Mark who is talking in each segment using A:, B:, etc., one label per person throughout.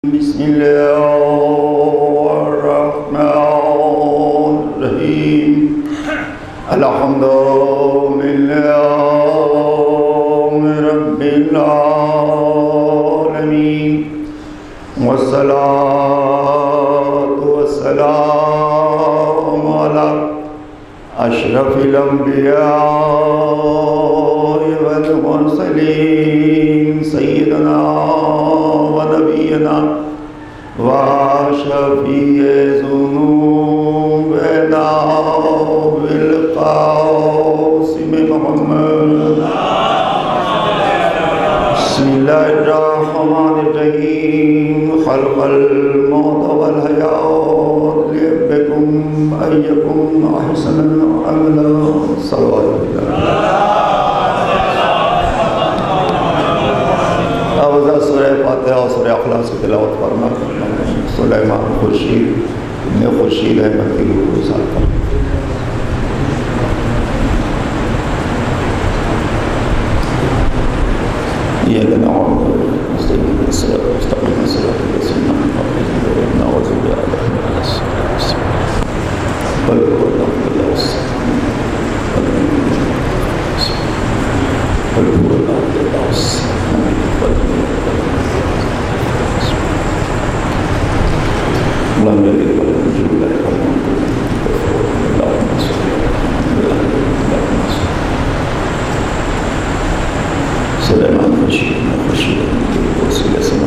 A: بسم الله الرحمن الرحيم الحمد لله رب العالمين والصلاة والسلام على أشرف الأنبياء والمرسلين سيدنا ونبينا وشفيع ذنوبنا بالقاسم محمد. بسم الله الرحمن الرحيم خلق الموت والحياة ليبلوكم أيكم أحسن عملا. صلوات الله. سورہ فاتحہ اور سورہ اخلاص کی تلاوت فرما. سلیمان خورشید ابن خورشید احمد کی گرو سال پر یہ لنا مستقیم صراط مستقیم صراط الذین انعمت علیہم غیر المغضوب علیہم ولا سلیمان خورشید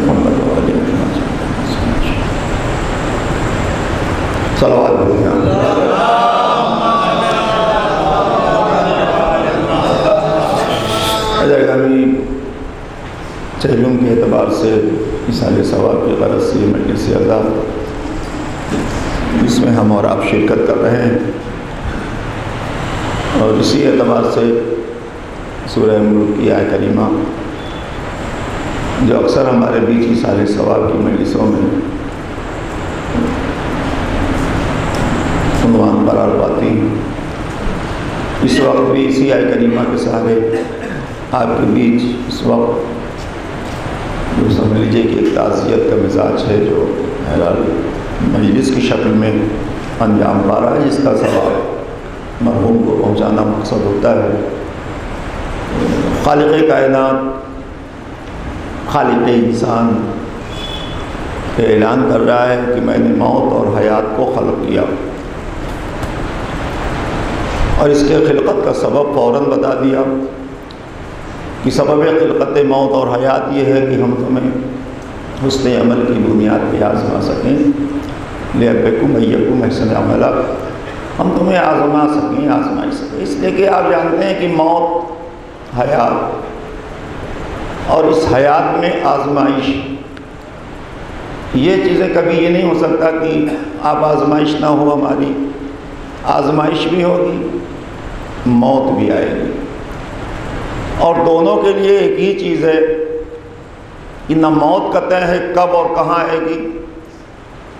A: محمد وعلی صلوات چہلم کے اعتبار سے مثال ثواب کی غرض سے مجلس اعلیٰ اس میں ہم اور آپ شرکت کر رہے ہیں، اور اسی اعتبار سے سورہ ملک کی آیت کریمہ جو اکثر ہمارے بیچ مثال ثواب کی مجلسوں میں عنوان قرار پاتی، اس وقت بھی اسی آیت کریمہ کے سہارے آپ کے بیچ اس وقت جو سمجھ لیجیے کہ ایک تعزیت کا مزاج ہے جو بہرحال مجلس کی شکل میں انجام پا رہا ہے، جس کا ثواب مرحوم کو پہنچانا مقصد ہوتا ہے۔ خالق کائنات، خالق انسان اعلان کر رہا ہے کہ میں نے موت اور حیات کو خلق کیا، اور اس کے خلقت کا سبب فوراً بتا دیا کہ سبب خلقت موت اور حیات یہ ہے کہ ہم تمہیں حسن عمل کی بنیاد پہ آزما سکیں، لیبلوکم ایکم احسن عملا، ہم تمہیں آزما سکیں، آزمائش سکیں، اس لیے کہ آپ جانتے ہیں کہ موت، حیات اور اس حیات میں آزمائش، یہ چیزیں کبھی یہ نہیں ہو سکتا کہ آپ آزمائش نہ ہو، ہماری آزمائش بھی ہوگی، موت بھی آئے گی، اور دونوں کے لیے ایک ہی چیز ہے کہ نہ موت کا طے ہے کب اور کہاں آئے گی،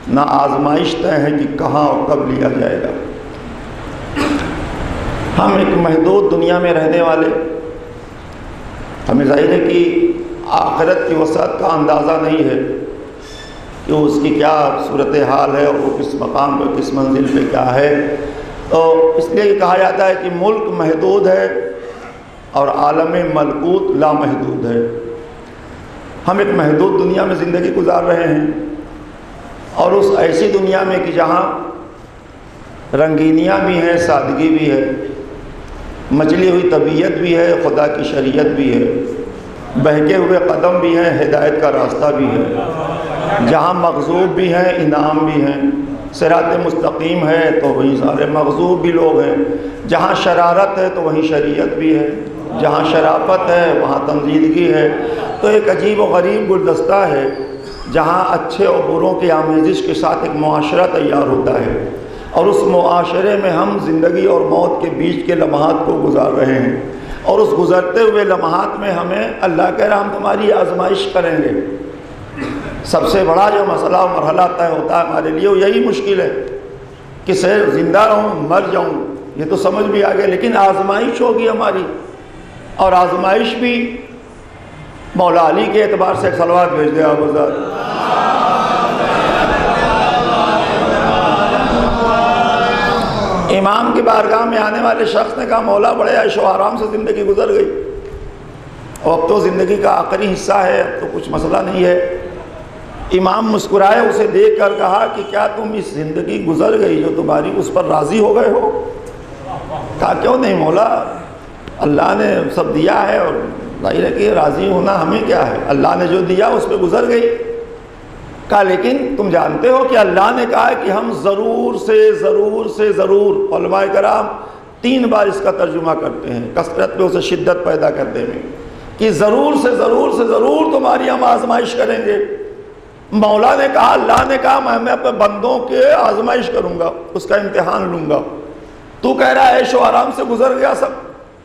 A: نہ آزمائش طے ہے کہ کہاں اور کب لیا جائے گا۔ ہم ایک محدود دنیا میں رہنے والے، ہمیں ظاہر ہے کہ آخرت کی وسعت کا اندازہ نہیں ہے کہ اس کی کیا صورتحال ہے اور وہ کس مقام پہ کس منزل پہ کیا ہے، تو اس لیے یہ کہا جاتا ہے کہ ملک محدود ہے اور عالم ملکوت لامحدود ہے۔ ہم ایک محدود دنیا میں زندگی گزار رہے ہیں، اور اس ایسی دنیا میں کہ جہاں رنگینیاں بھی ہیں، سادگی بھی ہے، مچلی ہوئی طبیعت بھی ہے، خدا کی شریعت بھی ہے، بہکے ہوئے قدم بھی ہیں، ہدایت کا راستہ بھی ہے، جہاں مغضوب بھی ہیں، انعام بھی ہیں، صراط مستقیم ہے تو وہیں سارے مغضوب بھی لوگ ہیں، جہاں شرارت ہے تو وہیں شریعت بھی ہے، جہاں شرافت ہے وہاں تنزیدگی ہے، تو ایک عجیب و غریب گلدستہ ہے جہاں اچھے اور بروں کی آمیزش کے ساتھ ایک معاشرہ تیار ہوتا ہے، اور اس معاشرے میں ہم زندگی اور موت کے بیچ کے لمحات کو گزار رہے ہیں، اور اس گزرتے ہوئے لمحات میں ہمیں اللہ کہہ رہا ہم تمہاری آزمائش کریں گے۔ سب سے بڑا جو مسئلہ و مرحلہ طے ہوتا ہے ہمارے لیے وہ یہی مشکل ہے کہ زندہ رہوں مر جاؤں، یہ تو سمجھ بھی آ گیا، لیکن آزمائش ہوگی ہماری، اور آزمائش بھی مولا علی کے اعتبار سے ایک صلوات بھیج دے آپ حضرات۔ بارگاہ میں آنے والے شخص نے کہا مولا بڑے عیش و آرام سے زندگی گزر گئی، اور اب تو زندگی کا آخری حصہ ہے، اب تو کچھ مسئلہ نہیں ہے۔ امام مسکرائے، اسے دیکھ کر کہا کہ کیا تم اس زندگی گزر گئی جو تمہاری اس پر راضی ہو گئے ہو؟ کہا کیوں نہیں مولا، اللہ نے سب دیا ہے اور ظاہر ہے کہ راضی ہونا ہمیں کیا ہے، اللہ نے جو دیا اس پہ گزر گئی۔ کہا لیکن تم جانتے ہو کہ اللہ نے کہا ہے کہ ہم ضرور سے ضرور، علماء کرام 3 بار اس کا ترجمہ کرتے ہیں کثرت پہ اسے شدت پیدا کرنے میں، کہ ضرور سے ضرور تمہاری ہم آزمائش کریں گے۔ مولا نے کہا، اللہ نے کہا میں اپنے بندوں کے آزمائش کروں گا، اس کا امتحان لوں گا۔ تو کہہ رہا ہے عیش و آرام سے گزر گیا سب،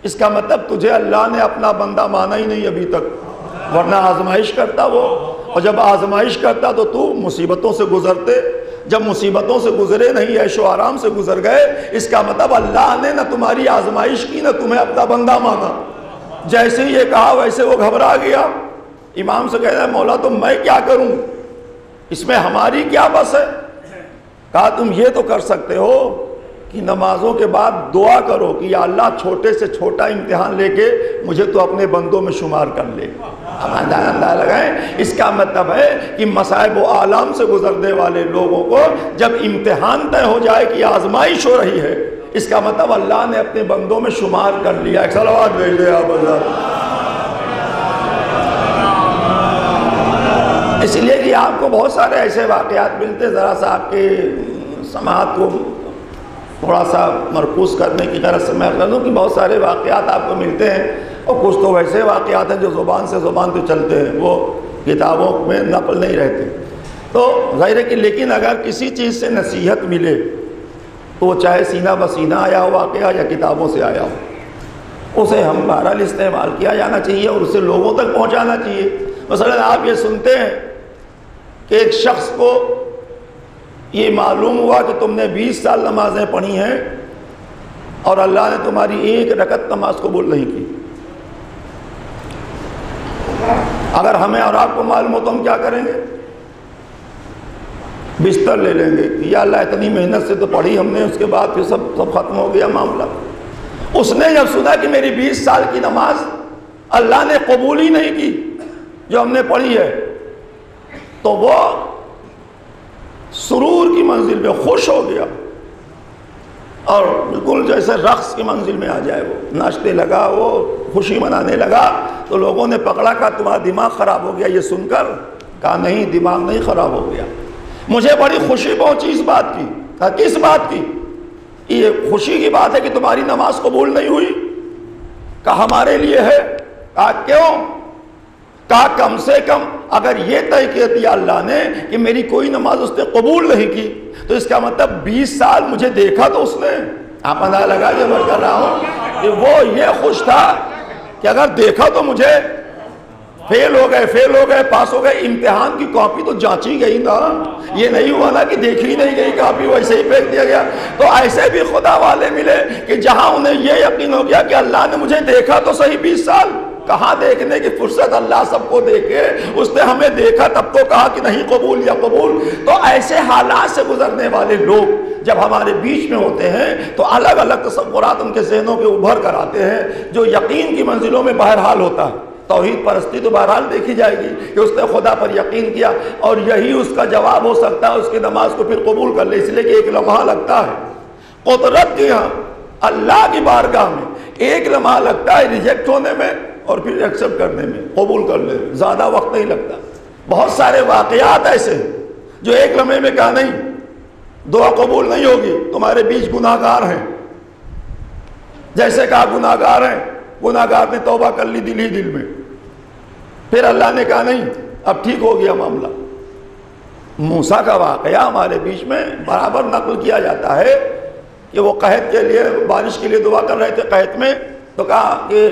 A: اس کا مطلب تجھے اللہ نے اپنا بندہ مانا ہی نہیں ابھی تک، ورنہ آزمائش کرتا وہ، اور جب آزمائش کرتا تو مصیبتوں سے گزرتے، جب مصیبتوں سے گزرے نہیں، عیش و آرام سے گزر گئے، اس کا مطلب اللہ نے نہ تمہاری آزمائش کی نہ تمہیں اپنا بندہ مانا۔ جیسے ہی یہ کہا ویسے وہ گھبرا گیا۔ امام سے کہہ رہا ہے مولا تو میں کیا کروں، اس میں ہماری کیا بس ہے؟ کہا تم یہ تو کر سکتے ہو کہ نمازوں کے بعد دعا کرو کہ یا اللہ چھوٹے سے چھوٹا امتحان لے کے مجھے تو اپنے بندوں میں شمار کر لے۔ اندازہ لگائیں، اس کا مطلب ہے کہ مصائب و آلام سے گزرنے والے لوگوں کو جب امتحان طے ہو جائے کہ آزمائش ہو رہی ہے، اس کا مطلب اللہ نے اپنے بندوں میں شمار کر لیا۔ ایک صلوات بھیج دے آپ حضرات۔ اس لیے کہ آپ کو بہت سارے ایسے واقعات ملتے، ذرا سا آپ کے سماعت کو تھوڑا سا مرکوز کرنے کی غرض سے میں کہہ دوں کہ بہت سارے واقعات آپ کو ملتے ہیں، اور کچھ تو ویسے واقعات ہیں جو زبان سے زبان تو چلتے ہیں، وہ کتابوں میں نقل نہیں رہتے۔ تو ظاہر ہے کہ لیکن اگر کسی چیز سے نصیحت ملے تو وہ چاہے سینہ بسینہ آیا ہو واقعہ یا کتابوں سے آیا ہو، اسے ہم بہرحال استعمال کیا جانا چاہیے اور اسے لوگوں تک پہنچانا چاہیے۔ مثلا آپ یہ سنتے ہیں کہ ایک شخص کو یہ معلوم ہوا کہ تم نے 20 سال نمازیں پڑھی ہیں اور اللہ نے تمہاری ایک رکعت نماز قبول نہیں کی۔ اگر ہمیں اور آپ کو معلوم ہو تو ہم کیا کریں گے؟ بستر لے لیں گے کہ یا اللہ اتنی محنت سے تو پڑھی ہم نے، اس کے بعد پھر سب ختم ہو گیا معاملہ۔ اس نے جب سنا کہ میری 20 سال کی نماز اللہ نے قبول ہی نہیں کی جو ہم نے پڑھی ہے، تو وہ سرور کی منزل پہ خوش ہو گیا، اور بالکل جیسے رقص کی منزل میں آ جائے، وہ ناچنے لگا، وہ خوشی منانے لگا۔ تو لوگوں نے پکڑا، کہا تمہارا دماغ خراب ہو گیا یہ سن کر؟ کہا نہیں، دماغ نہیں خراب ہو گیا، مجھے بڑی خوشی پہنچی اس بات کی۔ کہا کس بات کی؟ یہ خوشی کی بات ہے کہ تمہاری نماز قبول نہیں ہوئی۔ کہا ہمارے لیے ہے۔ کہا کیوں؟ کہا کم سے کم اگر یہ طے کر دیا اللہ نے کہ میری کوئی نماز اس نے قبول نہیں کی، تو اس کا مطلب 20 سال مجھے دیکھا تو اس نے۔ آپ اندازہ لگا جو میں کر رہا ہوں کہ وہ یہ خوش تھا کہ اگر دیکھا تو مجھے، فیل ہو گئے پاس ہو گئے، امتحان کی کاپی تو جانچی گئی نا، یہ نہیں ہوا نا کہ دیکھی نہیں گئی کاپی ویسے ہی پھینک دیا گیا۔ تو ایسے بھی خدا والے ملے کہ جہاں انہیں یہ یقین ہو گیا کہ اللہ نے مجھے دیکھا تو صحیح 20 سال، کہاں دیکھنے کی فرصت، اللہ سب کو دیکھے، اس نے ہمیں دیکھا تب تو کہا کہ نہیں قبول یا قبول۔ تو ایسے حالات سے گزرنے والے لوگ جب ہمارے بیچ میں ہوتے ہیں تو الگ الگ تصورات ان کے ذہنوں کے ابھر کر آتے ہیں، جو یقین کی منزلوں میں بہرحال ہوتا ہے۔ توحید پرستی تو بہرحال دیکھی جائے گی کہ اس نے خدا پر یقین کیا، اور یہی اس کا جواب ہو سکتا ہے اس کی نماز کو پھر قبول کر لے، اس لیے کہ ایک لمحہ لگتا ہے قدرت کے ہاں اللہ کی بارگاہ میں، ایک لمحہ لگتا ہے ریجیکٹ ہونے میں اور پھر ایکسپٹ کرنے میں، قبول کر لے، زیادہ وقت نہیں لگتا۔ بہت سارے واقعات ایسے ہیں جو ایک لمحے میں کہا نہیں دعا قبول نہیں ہوگی، تمہارے بیچ گناہگار ہیں، جیسے کہا گناہگار ہیں، گناہگار نے توبہ کر لی دل ہی دل میں، پھر اللہ نے کہا نہیں اب ٹھیک ہو گیا معاملہ۔ موسیٰ کا واقعہ ہمارے بیچ میں برابر نقل کیا جاتا ہے کہ وہ قحط کے لیے، بارش کے لیے دعا کر رہے تھے قحط میں، تو کہا کہ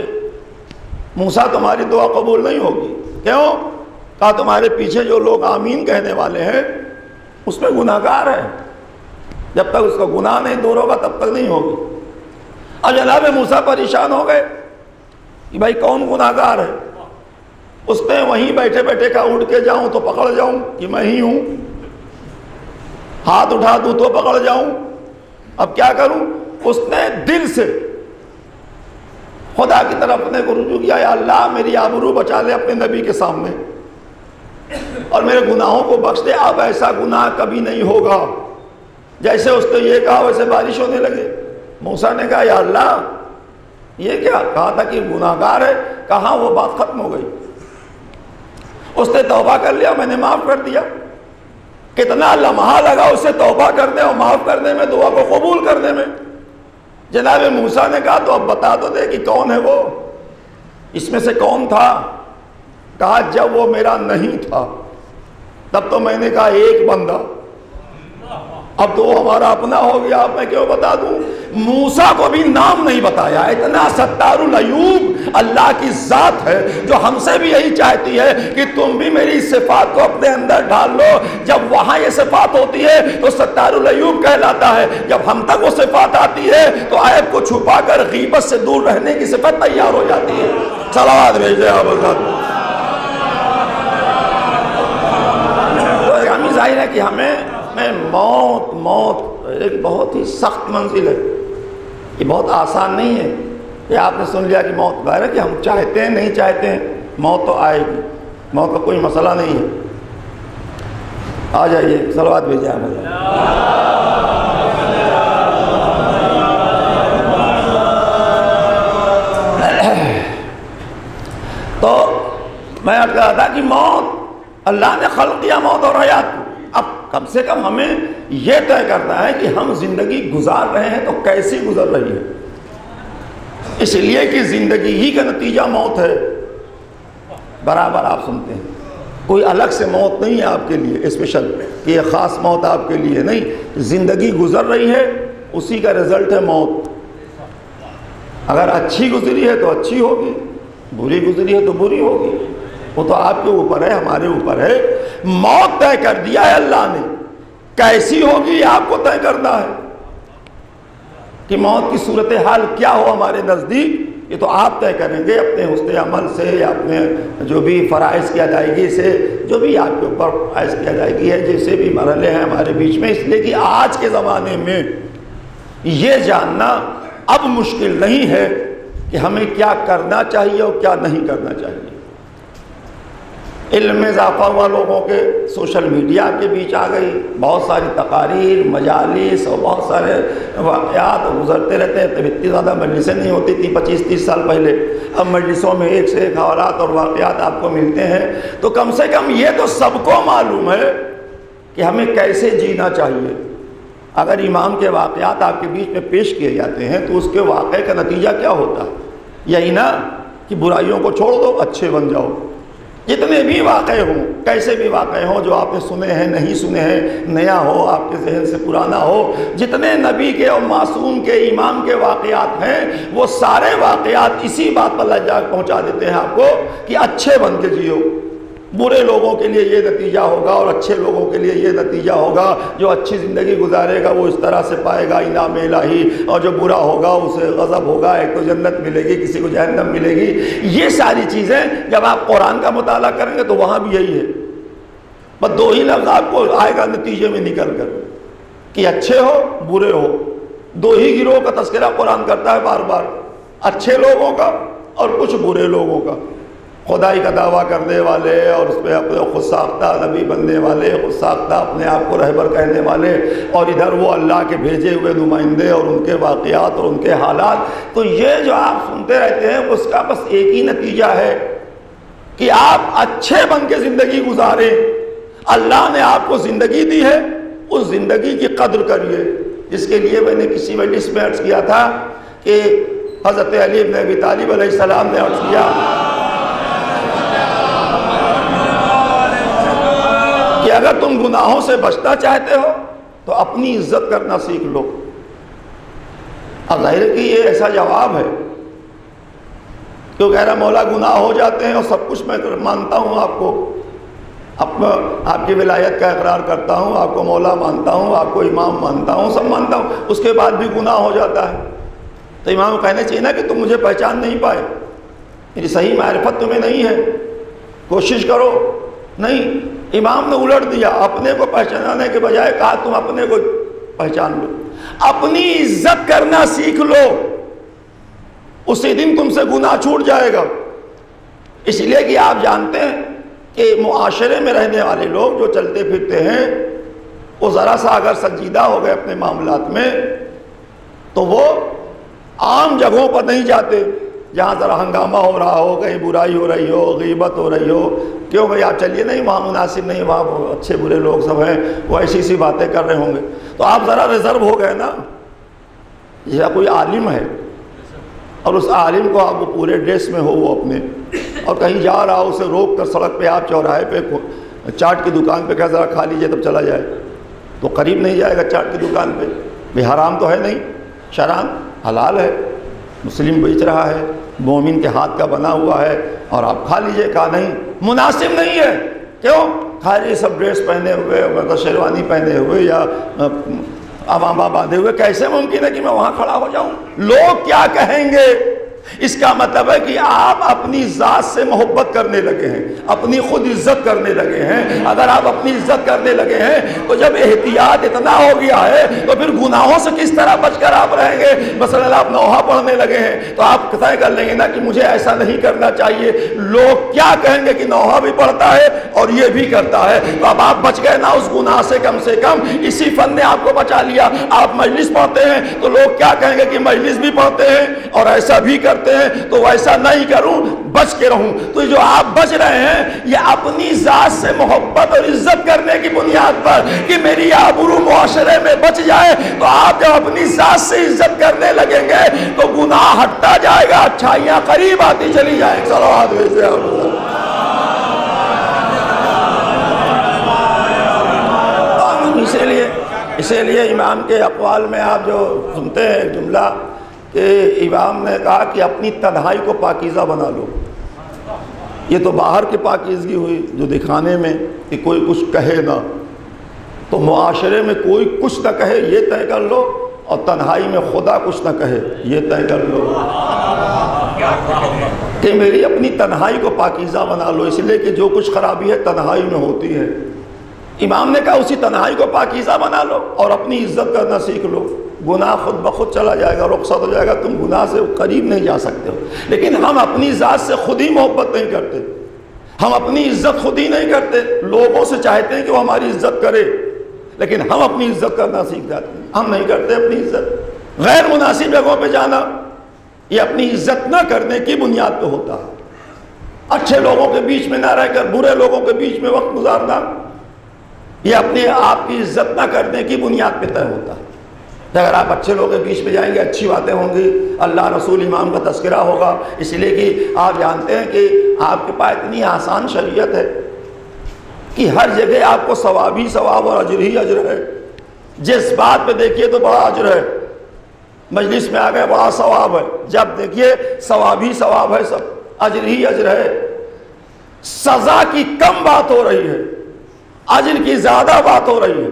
A: موسیٰ تمہاری دعا قبول نہیں ہوگی۔ کیوں؟ کہا تمہارے پیچھے جو لوگ آمین کہنے والے ہیں اس میں گناہگار ہے، جب تک اس کا گناہ نہیں دور ہوگا تب تک نہیں ہوگی۔ اور جناب موسیٰ پریشان ہو گئے کہ بھائی کون گناہگار ہے؟ اس نے وہیں بیٹھے بیٹھے کہا اٹھ کے جاؤں تو پکڑ جاؤں کہ میں ہی ہوں، ہاتھ اٹھا دوں تو پکڑ جاؤں، اب کیا کروں؟ اس نے دل سے خدا کی طرف اپنے کو رجوع کیا، یا اللہ میری آبرو بچا لے اپنے نبی کے سامنے اور میرے گناہوں کو بخش دے، اب ایسا گناہ کبھی نہیں ہوگا۔ جیسے اس نے یہ کہا ویسے بارش ہونے لگے۔ موسیٰ نے کہا یا اللہ یہ کیا؟ کہا تھا کہ گناہگار ہے، کہاں وہ بات ختم ہو گئی۔ اس نے توبہ کر لیا، میں نے معاف کر دیا۔ کتنا لمحہ لگا اسے توبہ کرنے اور معاف کرنے میں، دعا کو قبول کرنے میں۔ جناب موسیٰ نے کہا تو اب بتا تو دے کہ کون ہے وہ، اس میں سے کون تھا؟ کہا جب وہ میرا نہیں تھا تب تو میں نے کہا ایک بندہ، اب تو وہ ہمارا اپنا ہو گیا، اب میں کیوں بتا دوں؟ موسیٰ کو بھی نام نہیں بتایا۔ اتنا ستار العیوب اللہ کی ذات ہے جو ہم سے بھی یہی چاہتی ہے کہ تم بھی میری صفات کو اپنے اندر ڈال لو۔ جب وہاں یہ صفات ہوتی ہے تو ستار العیوب کہلاتا ہے، جب ہم تک وہ صفات آتی ہے تو عیب کو چھپا کر غیبت سے دور رہنے کی صفت تیار ہو جاتی ہے۔ صلوات بھیجے آپ ہمیں ظاہر ہے کہ ہمیں موت ایک بہت ہی سخت منزل ہے، یہ بہت آسان نہیں ہے کہ آپ نے سن لیا کہ موت ظاہر ہے کہ ہم چاہتے ہیں نہیں چاہتے ہیں موت تو آئے گی، موت کا کوئی مسئلہ نہیں ہے۔ آ جائیے صلوات بھیجیے آپ۔ تو میں آپ کہا تھا کہ موت اللہ نے خلق کیا موت اور حیات کو، اب کم سے کم ہمیں یہ طے کرنا ہے کہ ہم زندگی گزار رہے ہیں تو کیسی گزر رہی ہے، اس لیے کہ زندگی ہی کا نتیجہ موت ہے۔ برابر آپ سنتے ہیں، کوئی الگ سے موت نہیں ہے آپ کے لیے اسپیشل کہ یہ خاص موت آپ کے لیے نہیں، زندگی گزر رہی ہے اسی کا رزلٹ ہے موت۔ اگر اچھی گزری ہے تو اچھی ہوگی، بری گزری ہے تو بری ہوگی، وہ تو آپ کے اوپر ہے، ہمارے اوپر ہے۔ موت طے کر دیا ہے اللہ نے، کیسی ہوگی آپ کو طے کرنا ہے کہ موت کی صورتحال کیا ہو ہمارے نزدیک، یہ تو آپ طے کریں گے اپنے حسن عمل سے یا اپنے جو بھی فرائض کی ادائیگی سے، جو بھی آپ کے اوپر فرائض کی ادائیگی ہے، جیسے بھی مرحلے ہیں ہمارے بیچ میں۔ اس لیے کہ آج کے زمانے میں یہ جاننا اب مشکل نہیں ہے کہ ہمیں کیا کرنا چاہیے اور کیا نہیں کرنا چاہیے۔ علم میں اضافہ ہوا لوگوں کے، سوشل میڈیا کے بیچ آ گئی، بہت ساری تقاریر، مجالس اور بہت سارے واقعات گزرتے رہتے ہیں۔ تب اتنی زیادہ مجلسیں نہیں ہوتی تھی 25-30 سال پہلے، اب مجلسوں میں ایک سے ایک حوالات اور واقعات آپ کو ملتے ہیں۔ تو کم سے کم یہ تو سب کو معلوم ہے کہ ہمیں کیسے جینا چاہیے۔ اگر امام کے واقعات آپ کے بیچ میں پیش کیے جاتے ہیں تو اس کے واقعے کا نتیجہ کیا ہوتا ہے؟ یہی نا کہ برائیوں کو چھوڑ دو، اچھے بن جاؤ۔ جتنے بھی واقعے ہوں، کیسے بھی واقعے ہوں جو آپ نے سنے ہیں، نہیں سنے ہیں، نیا ہو، آپ کے ذہن سے پرانا ہو، جتنے نبی کے اور معصوم کے امام کے واقعات ہیں وہ سارے واقعات اسی بات پر لجا پہنچا دیتے ہیں آپ کو کہ اچھے بن کے جیو۔ برے لوگوں کے لیے یہ نتیجہ ہوگا اور اچھے لوگوں کے لیے یہ نتیجہ ہوگا۔ جو اچھی زندگی گزارے گا وہ اس طرح سے پائے گا انعام الہی، اور جو برا ہوگا اسے غضب ہوگا، ایک تو جنت ملے گی، کسی کو جہنم ملے گی۔ یہ ساری چیزیں جب آپ قرآن کا مطالعہ کریں گے تو وہاں بھی یہی ہے، بس دو ہی لفظ آپ کو آئے گا نتیجے میں نکل کر کہ اچھے ہو برے ہو۔ دو ہی گروہ کا تذکرہ قرآن کرتا ہے بار بار، اچھے لوگوں کا اور کچھ برے لوگوں کا، خدائی کا دعویٰ کرنے والے اور اس پہ اپنے خود ساختہ نبی بننے والے، خود ساختہ اپنے آپ کو رہبر کہنے والے، اور ادھر وہ اللہ کے بھیجے ہوئے نمائندے اور ان کے واقعات اور ان کے حالات۔ تو یہ جو آپ سنتے رہتے ہیں اس کا بس ایک ہی نتیجہ ہے کہ آپ اچھے بن کے زندگی گزاریں۔ اللہ نے آپ کو زندگی دی ہے، اس زندگی کی قدر کریے، جس کے لیے میں نے کسی مجلس میں عرض کیا تھا کہ حضرت علی بن ابی طالب علیہ السلام نے عرض کیا کہ اگر تم گناہوں سے بچنا چاہتے ہو تو اپنی عزت کرنا سیکھ لو۔ اب ظاہر ہے کہ یہ ایسا جواب ہے کیوں کہہ رہا مولا گناہ ہو جاتے ہیں اور سب کچھ میں مانتا ہوں، آپ کو آپ کی ولایت کا اقرار کرتا ہوں، آپ کو مولا مانتا ہوں، آپ کو امام مانتا ہوں، سب مانتا ہوں، اس کے بعد بھی گناہ ہو جاتا ہے تو امام کو کہنا چاہیے نا کہ تم مجھے پہچان نہیں پائے، میری صحیح معرفت تمہیں نہیں ہے، کوشش کرو۔ نہیں، امام نے الٹ دیا، اپنے کو پہچانانے کے بجائے کہا تم اپنے کو پہچان لو۔ اپنی عزت کرنا سیکھ لو، اسی دن تم سے گناہ چھوٹ جائے گا۔ اس لیے کہ آپ جانتے ہیں کہ معاشرے میں رہنے والے لوگ جو چلتے پھرتے ہیں وہ ذرا سا اگر سنجیدہ ہو گئے اپنے معاملات میں تو وہ عام جگہوں پر نہیں جاتے جہاں ذرا ہنگامہ ہو رہا ہو، کہیں برائی ہو رہی ہو، غیبت ہو رہی ہو، کیوں بھئی آپ چلیے نہیں، وہاں مناسب نہیں، وہاں اچھے برے لوگ سب ہیں، وہ ایسی سی باتیں کر رہے ہوں گے، تو آپ ذرا ریزرو ہو گئے نا۔ یہ کوئی عالم ہے اور اس عالم کو آپ وہ پورے ڈریس میں ہو وہ اپنے، اور کہیں جا رہا ہو، اسے روک کر سڑک پہ آپ چوراہے پہ چاٹ کی دکان پہ کہا ذرا کھا لیجئے تب چلا جائے، تو قریب نہیں جائے گا چاٹ کی دکان پہ، بھی حرام تو ہے نہیں، شرعاً حلال ہے، مسلم بیچ رہا ہے، مومن کے ہاتھ کا بنا ہوا ہے، اور آپ کھا لیجئے، کہا نہیں، مناسب نہیں ہے۔ کیوں؟ خالی سب ڈریس پہنے ہوئے، مطلب شیروانی پہنے ہوئے یا امامہ باندھے ہوئے، کیسے ممکن ہے کہ میں وہاں کھڑا ہو جاؤں؟ لوگ کیا کہیں گے؟ اس کا مطلب ہے کہ آپ اپنی ذات سے محبت کرنے لگے ہیں، اپنی خود عزت کرنے لگے ہیں۔ اگر آپ اپنی عزت کرنے لگے ہیں تو جب احتیاط اتنا ہو گیا ہے تو پھر گناہوں سے کس طرح بچ کر آپ رہیں گے؟ مثلا آپ نوحہ پڑھنے لگے ہیں تو آپ طے کر لیں گے نا کہ مجھے ایسا نہیں کرنا چاہیے، لوگ کیا کہیں گے کہ نوحہ بھی پڑھتا ہے اور یہ بھی کرتا ہے، تو اب آپ بچ گئے نا اس گناہ سے کم اسی فن نے آپ کو بچا لیا۔ آپ مجلس پڑھتے ہیں تو لوگ کیا کہیں گے کہ مجلس بھی پڑھتے ہیں اور ایسا بھی کرتے ہیں، تو ویسا نہیں کروں، بچ کے رہوں۔ تو جو آپ بچ رہے ہیں یہ اپنی ذات سے محبت اور عزت کرنے کی بنیاد پر کہ میری آبرو معاشرے میں بچ جائے، تو آپ جب اپنی ذات سے عزت کرنے لگیں گے تو گناہ ہٹتا جائے گا، اچھائیاں قریب آتی چلی جائیں گی۔ صلوات اسی لیے امام کے اقوال میں آپ جو سنتے ہیں جملہ کہ امام نے کہا کہ اپنی تنہائی کو پاکیزہ بنا لو، یہ تو باہر کی پاکیزگی ہوئی جو دکھانے میں کہ کوئی کچھ کہے نہ، تو معاشرے میں کوئی کچھ نہ کہے یہ طے کر لو، اور تنہائی میں خدا کچھ نہ کہے یہ طے کر لو کہ میری اپنی تنہائی کو پاکیزہ بنا لو، اس لیے کہ جو کچھ خرابی ہے تنہائی میں ہوتی ہے۔ امام نے کہا اسی تنہائی کو پاکیزہ بنا لو اور اپنی عزت کرنا سیکھ لو، گناہ خود بخود چلا جائے گا، رخصت ہو جائے گا، تم گناہ سے قریب نہیں جا سکتے ہو۔ لیکن ہم اپنی ذات سے خود ہی محبت نہیں کرتے، ہم اپنی عزت خود ہی نہیں کرتے، لوگوں سے چاہتے ہیں کہ وہ ہماری عزت کرے، لیکن ہم اپنی عزت کرنا سیکھ جاتے ہیں، ہم نہیں کرتے اپنی عزت۔ غیر مناسب جگہوں پہ جانا یہ اپنی عزت نہ کرنے کی بنیاد پہ ہوتا ہے، اچھے لوگوں کے بیچ میں نہ رہ کر برے لوگوں کے بیچ میں وقت گزارنا یہ اپنے آپ کی عزت نہ کرنے کی بنیاد پہ طے ہوتا ہے۔ اگر آپ اچھے لوگوں کے بیچ میں جائیں گے، اچھی باتیں ہوں گی، اللہ رسول امام کا تذکرہ ہوگا، اس لیے کہ آپ جانتے ہیں کہ آپ کے پاس اتنی آسان شریعت ہے کہ ہر جگہ آپ کو ثواب ہی ثواب اور اجر ہی اجر ہے، جس بات پہ دیکھیے تو بڑا اجر ہے، مجلس میں آ گئے بڑا ثواب ہے، جب دیکھیے ثواب ہی ثواب ہے، سب اجر ہی اجر ہے۔ سزا کی کم بات ہو رہی ہے، اجر کی زیادہ بات ہو رہی ہے۔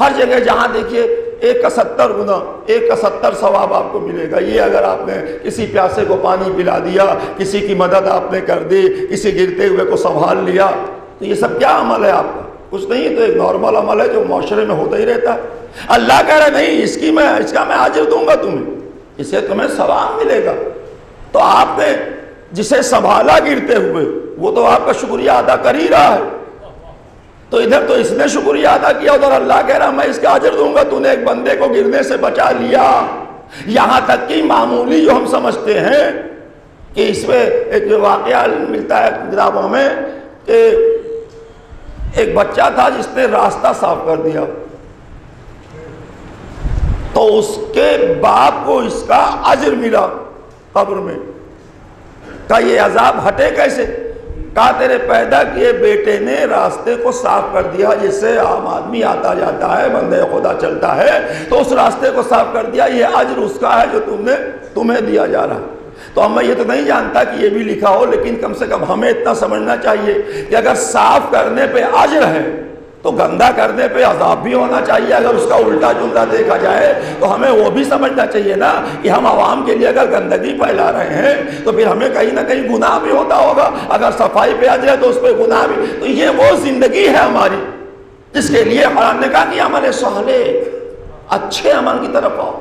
A: ہر جگہ جہاں دیکھیے 1 کا 70 گنا، 1 کا 70 ثواب آپ کو ملے گا۔ یہ اگر آپ نے کسی پیاسے کو پانی پلا دیا، کسی کی مدد آپ نے کر دی، کسی گرتے ہوئے کو سنبھال لیا، تو یہ سب کیا عمل ہے آپ کا؟ کچھ نہیں ہے، تو ایک نارمل عمل ہے جو معاشرے میں ہوتا ہی رہتا ہے۔ اللہ کہہ رہا نہیں اس کا میں اجر دوں گا تمہیں، اسے تمہیں ثواب ملے گا۔ تو آپ نے جسے سنبھالا گرتے ہوئے وہ تو آپ کا شکریہ ادا کر ہی رہا ہے، تو ادھر تو اس نے شکریہ ادا کیا، ادھر اللہ کہہ رہا میں اس کا اجر دوں گا، تو نے ایک بندے کو گرنے سے بچا لیا۔ یہاں تک کہ معمولی جو ہم سمجھتے ہیں کہ اس میں ایک جو واقعہ ملتا ہے کتابوں میں کہ ایک بچہ تھا جس نے راستہ صاف کر دیا، تو اس کے باپ کو اس کا اجر ملا قبر میں۔ کہا یہ عذاب ہٹے کیسے؟ کہا تیرے پیدا کیے بیٹے نے راستے کو صاف کر دیا، جس سے عام آدمی آتا جاتا ہے، بندے خدا چلتا ہے، تو اس راستے کو صاف کر دیا، یہ اجر اس کا ہے جو تمہیں دیا جا رہا ہے۔ تو میں یہ تو نہیں جانتا کہ یہ بھی لکھا ہو، لیکن کم سے کم ہمیں اتنا سمجھنا چاہیے کہ اگر صاف کرنے پہ اجر ہے تو گندا کرنے پہ عذاب بھی ہونا چاہیے۔ اگر اس کا الٹا جملہ دیکھا جائے تو ہمیں وہ بھی سمجھنا چاہیے نا کہ ہم عوام کے لیے اگر گندگی پھیلا رہے ہیں تو پھر ہمیں کہیں نہ کہیں گناہ بھی ہوتا ہوگا، اگر صفائی پہ اجر ہے تو اس پہ گناہ بھی۔ تو یہ وہ زندگی ہے ہماری جس کے لیے قرآن نے کہا کہ عمل صالح، اچھے عمل کی طرف آؤ،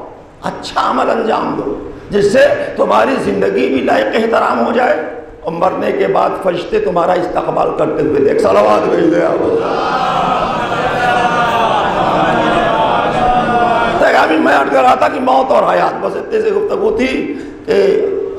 A: اچھا عمل انجام دو جس سے تمہاری زندگی بھی لائق احترام ہو جائے اور مرنے کے بعد فرشتے تمہارا استقبال کرتے ہوئے دیکھ۔ صلوات بھیج دے آپ۔ میں عرض کر رہا تھا کہ موت اور حیات، بس اتنے سے گفتگو تھی کہ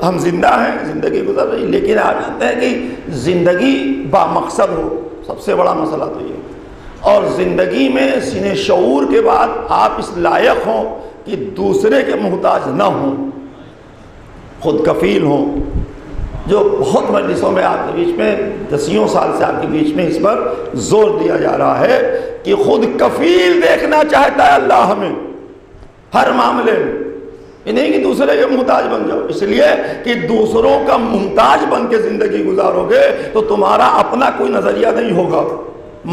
A: ہم زندہ ہیں، زندگی گزر رہی، لیکن آپ جانتے ہیں کہ زندگی با مقصد ہو، سب سے بڑا مسئلہ تو یہ، اور زندگی میں سینہ شعور کے بعد آپ اس لائق ہوں کہ دوسرے کے محتاج نہ ہوں، خود کفیل ہوں، جو بہت مجلسوں میں آپ کے بیچ میں دسیوں سال سے آپ کے بیچ میں اس پر زور دیا جا رہا ہے کہ خود کفیل دیکھنا چاہتا ہے اللہ ہمیں ہر معاملے میں، یہ نہیں کہ دوسرے کے محتاج بن جاؤ، اس لیے کہ دوسروں کا محتاج بن کے زندگی گزارو گے تو تمہارا اپنا کوئی نظریہ نہیں ہوگا،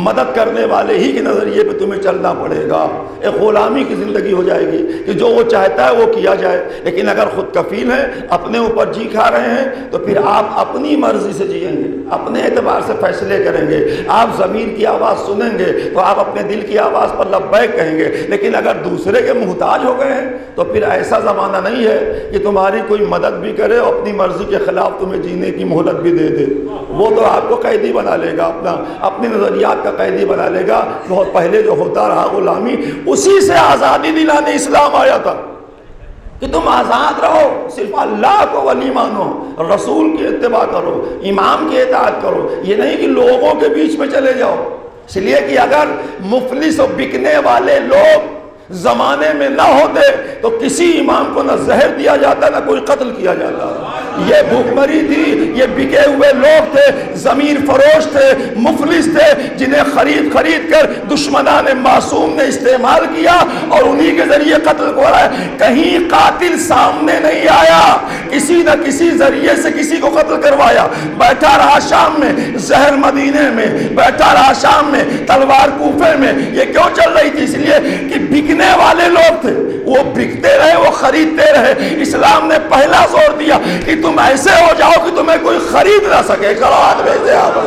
A: مدد کرنے والے ہی کے نظریے پہ تمہیں چلنا پڑے گا، ایک غلامی کی زندگی ہو جائے گی کہ جو وہ چاہتا ہے وہ کیا جائے۔ لیکن اگر خود کفیل ہیں، اپنے اوپر جی کھا رہے ہیں، تو پھر آپ اپنی مرضی سے جئیں گے، اپنے اعتبار سے فیصلے کریں گے، آپ ضمیر کی آواز سنیں گے تو آپ اپنے دل کی آواز پر لبیک کہیں گے۔ لیکن اگر دوسرے کے محتاج ہو گئے ہیں تو پھر ایسا زمانہ نہیں ہے کہ تمہاری کوئی مدد بھی کرے اور اپنی مرضی کے خلاف تمہیں جینے کی مہلت بھی دے دے، وہ تو آپ کو قیدی بنا لے گا، اپنے نظریات کا قیدی بنا لے گا۔ بہت پہلے جو ہوتا رہا غلامی، اسی سے آزادی دلانے اسلام آیا تھا کہ تم آزاد رہو، صرف اللہ کو ولی مانو، رسول کی اتباع کرو، امام کی اطاعت کرو، یہ نہیں کہ لوگوں کے بیچ میں چلے جاؤ۔ اس لیے کہ اگر مفلس و بکنے والے لوگ زمانے میں نہ ہوتے تو کسی امام کو نہ زہر دیا جاتا نہ کوئی قتل کیا جاتا۔ یہ بھوک مری تھی، یہ بکے ہوئے لوگ تھے، ضمیر فروش تھے، مفلس تھے، جنہیں خرید کر دشمنان معصوم نے استعمال کیا اور انہی کے ذریعے قتل کو رہا ہے۔ کہیں قاتل سامنے نہیں آیا، کسی نہ کسی ذریعے سے کسی کو قتل کروایا۔ بیٹھا رہا شام میں، زہر مدینے میں، بیٹھا رہا شام میں، تلوار کوفے میں۔ یہ کیوں چل رہی تھی؟ اس لیے کہ بکنے والے لوگ تھے، وہ بکتے رہے، وہ خریدتے رہے۔ اسلام نے پہلا زور دیا کہ تم ایسے ہو جاؤ کہ تمہیں کوئی خرید نہ سکے۔ کروات بھیجے آپ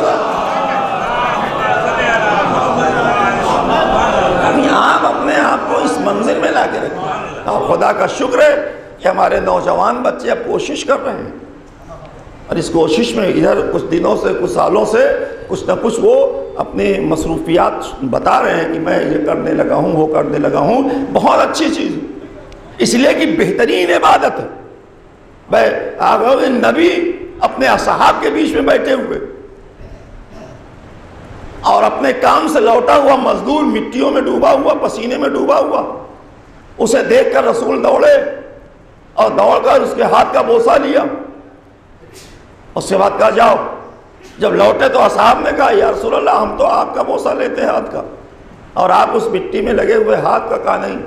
A: اپنے آپ کو اس منزل میں لا کے رکھیں۔ اور خدا کا شکر ہے کہ ہمارے نوجوان بچے اب کوشش کر رہے ہیں، اور اس کوشش میں ادھر کچھ دنوں سے، کچھ سالوں سے کچھ نہ کچھ وہ اپنی مصروفیات بتا رہے ہیں کہ میں یہ کرنے لگا ہوں، وہ کرنے لگا ہوں۔ بہت اچھی چیز ہے، اس لیے کہ بہترین عبادت ہے۔ نبی اپنے اصحاب کے بیچ میں بیٹھے ہوئے اور اپنے کام سے لوٹا ہوا مزدور مٹیوں میں ڈوبا ہوا، پسینے میں ڈوبا ہوا، اسے دیکھ کر رسول دوڑے اور دوڑ کر اس کے ہاتھ کا بوسہ لیا، اس سے بات کہا جاؤ۔ جب لوٹے تو اصحاب نے کہا یا رسول اللہ ہم تو آپ کا بوسہ لیتے ہیں ہاتھ کا، اور آپ اس مٹی میں لگے ہوئے ہاتھ کا کہا نہیں،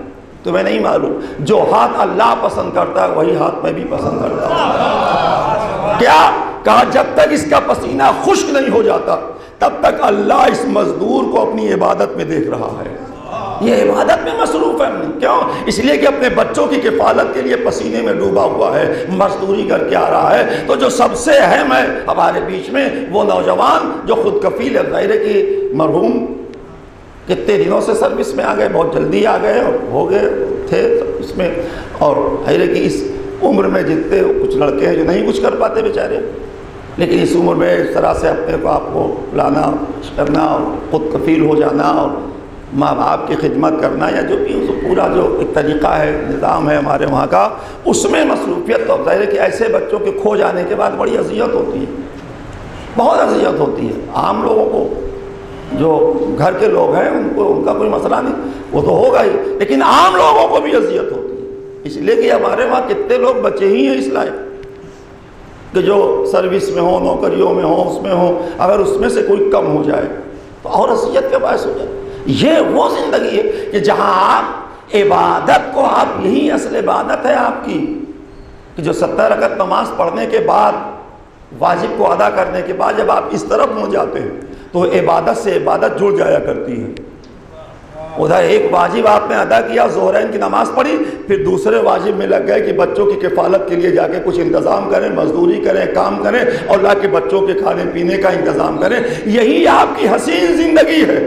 A: تمہیں نہیں معلوم جو ہاتھ اللہ پسند کرتا ہے وہی ہاتھ میں بھی پسند کرتا ہوں۔ کیا کہا؟ جب تک اس کا پسینہ خشک نہیں ہو جاتا تب تک اللہ اس مزدور کو اپنی عبادت میں دیکھ رہا ہے۔ یہ عبادت میں مصروف ہے۔ کیوں؟ اس لیے کہ اپنے بچوں کی کفالت کے لیے پسینے میں ڈوبا ہوا ہے، مزدوری کر کے آ رہا ہے۔ تو جو سب سے اہم ہے ہمارے بیچ میں وہ نوجوان جو خود کفیل ہے، غیرے کی مرحوم کتنے دنوں سے سروس میں آ گئے، بہت جلدی آ گئے اور ہو گئے تھے اس میں، اور غیرے کی اس عمر میں جتنے کچھ لڑکے ہیں جو نہیں کچھ کر پاتے بیچارے، لیکن اس عمر میں اس طرح سے اپنے کو آپ کو لانا کرنا اور خود کفیل ہو جانا اور ماں باپ کی خدمت کرنا یا جو بھی پورا جو ایک طریقہ ہے، نظام ہے ہمارے وہاں کا، اس میں مصروفیت تو ظاہر ہے کہ ایسے بچوں کے کھو جانے کے بعد بڑی اذیت ہوتی ہے، بہت اذیت ہوتی ہے۔ عام لوگوں کو جو گھر کے لوگ ہیں ان کو ان کا کوئی مسئلہ نہیں، وہ تو ہوگا ہی، لیکن عام لوگوں کو بھی اذیت ہوتی ہے۔ اس لیے کہ ہمارے وہاں کتنے لوگ بچے ہی ہیں اس لائق کہ جو سروس میں ہوں، نوکریوں میں ہوں، اس میں ہوں، اگر اس میں سے کوئی کم ہو جائے تو اور اذیت کا باعث ہو جائے۔ یہ وہ زندگی ہے کہ جہاں آپ عبادت کو، آپ یہی اصل عبادت ہے آپ کی، کہ جو 70 رکعت نماز پڑھنے کے بعد، واجب کو ادا کرنے کے بعد جب آپ اس طرف ہو جاتے ہیں تو عبادت سے عبادت جڑ جایا کرتی ہے۔ ادھر ایک واجب آپ نے ادا کیا، ظہرین کی نماز پڑھی، پھر دوسرے واجب میں لگ گئے کہ بچوں کی کفالت کے لیے جا کے کچھ انتظام کریں، مزدوری کریں، کام کریں اور لا کے بچوں کے کھانے پینے کا انتظام کریں۔ یہی آپ کی حسین زندگی ہے،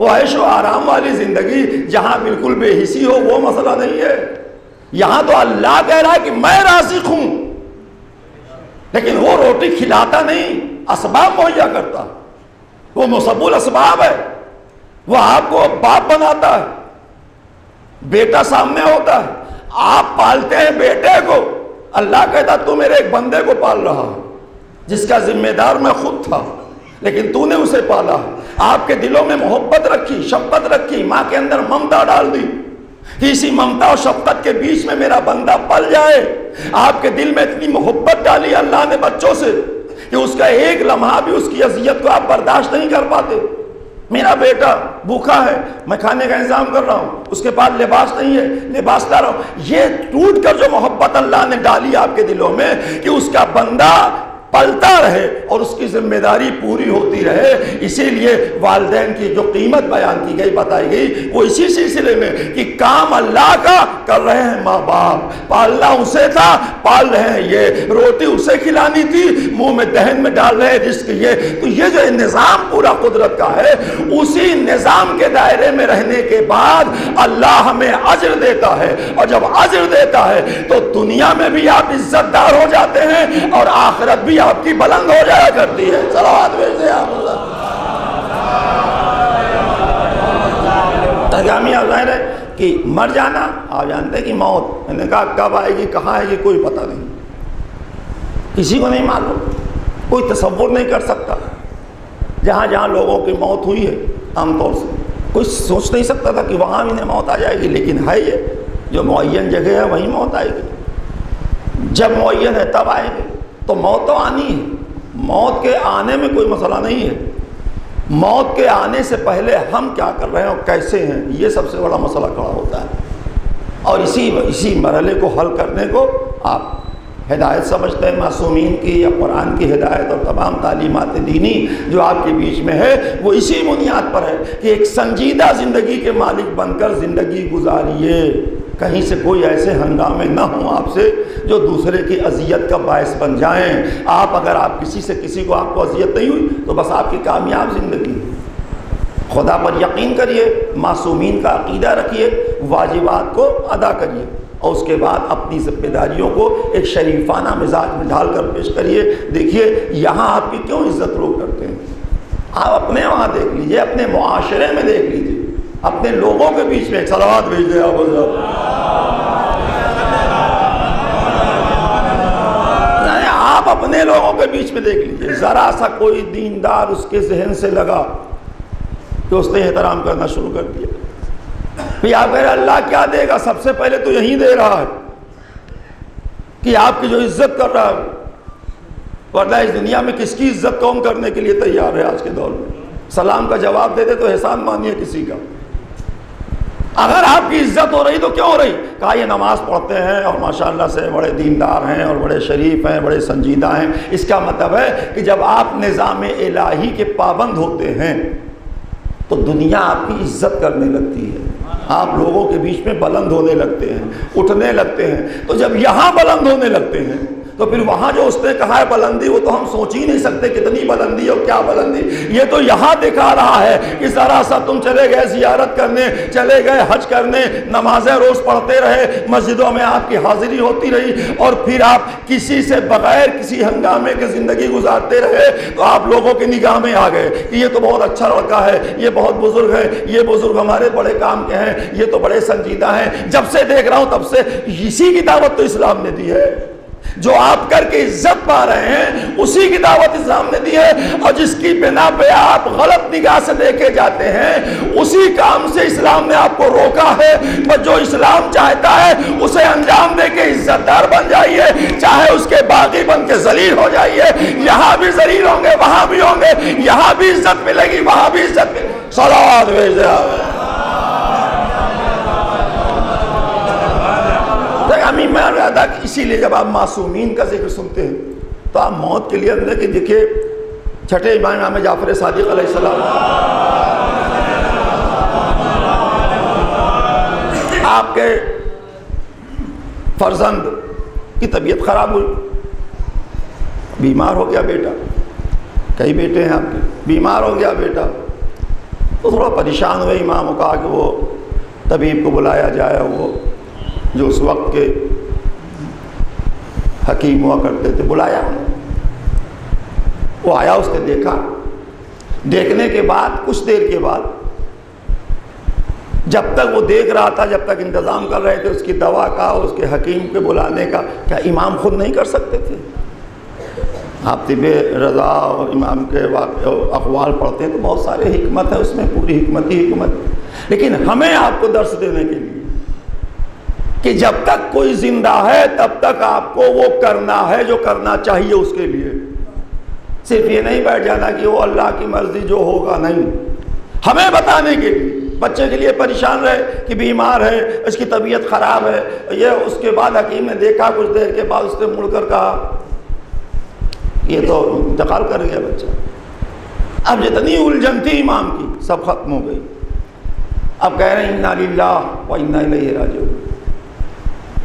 A: وہ عیش و آرام والی زندگی جہاں بالکل بے حسی ہو وہ مسئلہ نہیں ہے. یہاں تو اللہ کہہ رہا ہے کہ میں رازق ہوں، لیکن وہ روٹی کھلاتا نہیں، اسباب مہیا کرتا. وہ مسبب الاسباب ہے. وہ آپ کو باپ بناتا ہے، بیٹا سامنے ہوتا ہے، آپ پالتے ہیں بیٹے کو. اللہ کہتا تو میرے ایک بندے کو پال رہا ہے جس کا ذمہ دار میں خود تھا، لیکن تو نے اسے پالا. آپ کے دلوں میں محبت رکھی، شفقت رکھی، ماں کے اندر ممتا ڈال دی کہ اسی ممتا اور شفقت کے بیچ میں میرا بندہ پل جائے. آپ کے دل میں اتنی محبت ڈالی اللہ نے بچوں سے کہ اس کا ایک لمحہ بھی اس کی اذیت کو آپ برداشت نہیں کر پاتے. میرا بیٹا بھوکا ہے، میں کھانے کا انتظام کر رہا ہوں، اس کے پاس لباس نہیں ہے، لباس لا رہا ہوں. یہ ٹوٹ کر جو محبت اللہ نے ڈالی آپ کے دلوں میں کہ اس کا بندہ پلتا رہے اور اس کی ذمہ داری پوری ہوتی رہے. اسی لیے والدین کی جو قیمت بیان کی گئی، بتائی گئی، وہ اسی سلسلے میں کہ کام اللہ کا کر رہے ہیں ماں باپ. پالنا اسے تھا، پال رہے ہیں یہ. روٹی اسے کھلانی تھی، منہ میں دہن میں ڈال رہے رزق یہ. تو یہ جو نظام پورا قدرت کا ہے، اسی نظام کے دائرے میں رہنے کے بعد اللہ ہمیں اجر دیتا ہے. اور جب اجر دیتا ہے تو دنیا میں بھی آپ عزت دار ہو جاتے ہیں اور آخرت بھی آپ کی بلند ہو جایا کرتی ہے. صلوات بھیجتے ہیں آپ. ترجمہ ظاہر ہے کہ مر جانا، آپ جانتے ہیں کہ موت، میں نے کہا کب آئے گی کہاں آئے گی کوئی پتہ نہیں، کسی کو نہیں معلوم، کوئی تصور نہیں کر سکتا. جہاں جہاں لوگوں کی موت ہوئی ہے عام طور سے کوئی سوچ نہیں سکتا تھا کہ وہاں انہیں موت آ جائے گی، لیکن ہے یہ جو معین جگہ ہے وہیں موت آئے گی. جب معین ہے تب آئے گی. تو موت تو آنی ہے، موت کے آنے میں کوئی مسئلہ نہیں ہے. موت کے آنے سے پہلے ہم کیا کر رہے ہیں اور کیسے ہیں، یہ سب سے بڑا مسئلہ کھڑا ہوتا ہے. اور اسی مرحلے کو حل کرنے کو آپ ہدایت سمجھتے ہیں معصومین کی، یا قرآن کی ہدایت اور تمام تعلیمات دینی جو آپ کے بیچ میں ہے وہ اسی بنیاد پر ہے کہ ایک سنجیدہ زندگی کے مالک بن کر زندگی گزاریے. کہیں سے کوئی ایسے ہنگامے نہ ہوں آپ سے جو دوسرے کی اذیت کا باعث بن جائیں. اگر آپ کسی کو آپ کو اذیت نہیں ہوئی تو بس آپ کی کامیاب زندگی. خدا پر یقین کریے، معصومین کا عقیدہ رکھیے، واجبات کو ادا کریے، اور اس کے بعد اپنی ذمہ داریوں کو ایک شریفانہ مزاج میں ڈھال کر پیش کریے. دیکھیے یہاں آپ کی کیوں عزت لوگ کرتے ہیں، آپ اپنے وہاں دیکھ لیجئے، اپنے معاشرے میں دیکھ لیجئے، اپنے لوگوں کے بیچ میں. ایک صلوات بھیج دیں آپ اپنے لوگوں کے بیچ میں دیکھ لیجئے. ذرا سا کوئی دیندار اس کے ذہن سے لگا کہ اس نے احترام کرنا شروع کر دیا، پھر آپ کہہ رہے اللہ کیا دے گا، سب سے پہلے تو یہی دے رہا ہے کہ آپ کی جو عزت کر رہا ہے. ورنہ اس دنیا میں کس کی عزت کون کرنے کے لیے تیار ہے آج کے دور میں؟ سلام کا جواب دے دے تو احسان مانیے کسی کا. اگر آپ کی عزت ہو رہی تو کیوں ہو رہی؟ کہا یہ نماز پڑھتے ہیں اور ماشاءاللہ سے بڑے دیندار ہیں اور بڑے شریف ہیں، بڑے سنجیدہ ہیں. اس کا مطلب ہے کہ جب آپ نظام الہی کے پابند ہوتے ہیں تو دنیا آپ کی عزت کرنے لگتی ہے، آپ لوگوں کے بیچ میں بلند ہونے لگتے ہیں، اٹھنے لگتے ہیں. تو جب یہاں بلند ہونے لگتے ہیں تو پھر وہاں جو اس نے کہا ہے بلندی، وہ تو ہم سوچ ہی نہیں سکتے کتنی بلندی اور کیا بلندی. یہ تو یہاں دکھا رہا ہے کہ ذرا سا تم چلے گئے زیارت کرنے، چلے گئے حج کرنے، نمازیں روز پڑھتے رہے، مسجدوں میں آپ کی حاضری ہوتی رہی، اور پھر آپ کسی سے بغیر کسی ہنگامے کی زندگی گزارتے رہے، تو آپ لوگوں کی نگاہ میں آ گئے کہ یہ تو بہت اچھا لڑکا ہے، یہ بہت بزرگ ہے، یہ بزرگ ہمارے بڑے کام کے ہیں، یہ تو بڑے سنجیدہ ہیں. جب سے دیکھ رہا ہوں تب سے اسی کی دعوت تو اسلام نے دی ہے. جو آپ کر کے عزت پا رہے ہیں اسی کی دعوت اسلام نے دی ہے، اور جس کی بنا پہ آپ غلط نگاہ سے دیکھے جاتے ہیں اسی کام سے اسلام نے آپ کو روکا ہے. پر جو اسلام چاہتا ہے اسے انجام دے کے عزت دار بن جائیے، چاہے اس کے باغی بن کے ذلیل ہو جائیے. یہاں بھی ذلیل ہوں گے، وہاں بھی ہوں گے، یہاں بھی عزت ملے گی، وہاں بھی عزت ملے گی. صلوات بھیج دیں. میں رہا تھا کہ اسی لیے جب آپ معصومین کا ذکر سنتے ہیں تو آپ موت کے لیے اندر کہ دیکھیں چھٹے امام جعفر صادق علیہ السلام، آپ کے فرزند کی طبیعت خراب ہوئی، بیمار ہو گیا بیٹا. کئی بیٹے ہیں آپ کے، بیمار ہو گیا بیٹا. تو تھوڑا پریشان ہوئے امام کو کہا کہ وہ طبیب کو بلایا جائے، وہ جو اس وقت کے حکیم ہوا کرتے تھے، بلایا وہ آیا، اس نے دیکھا، دیکھنے کے بعد کچھ دیر کے بعد جب تک وہ دیکھ رہا تھا، جب تک انتظام کر رہے تھے اس کی دوا کا، اس کے حکیم کے بلانے کا، کیا امام خود نہیں کر سکتے تھے؟ آپ طب رضا اور امام کے اقوال پڑھتے ہیں تو بہت سارے حکمت ہے اس میں، پوری حکمت ہی حکمت، لیکن ہمیں آپ کو درس دینے کے لیے کہ جب تک کوئی زندہ ہے تب تک آپ کو وہ کرنا ہے جو کرنا چاہیے اس کے لیے، صرف یہ نہیں بیٹھ جانا کہ وہ اللہ کی مرضی جو ہوگا، نہیں، ہمیں بتانے کے لیے، بچے کے لیے پریشان رہے کہ بیمار ہے، اس کی طبیعت خراب ہے، یہ اس کے بعد حکیم نے دیکھا، کچھ دیر کے بعد اس نے مڑ کر کہا یہ تو انتقال کر گیا بچہ۔ اب جتنی الجھن تھی امام کی سب ختم ہو گئی، اب کہہ رہے ہیں انا للہ و انا الیہ راجعون،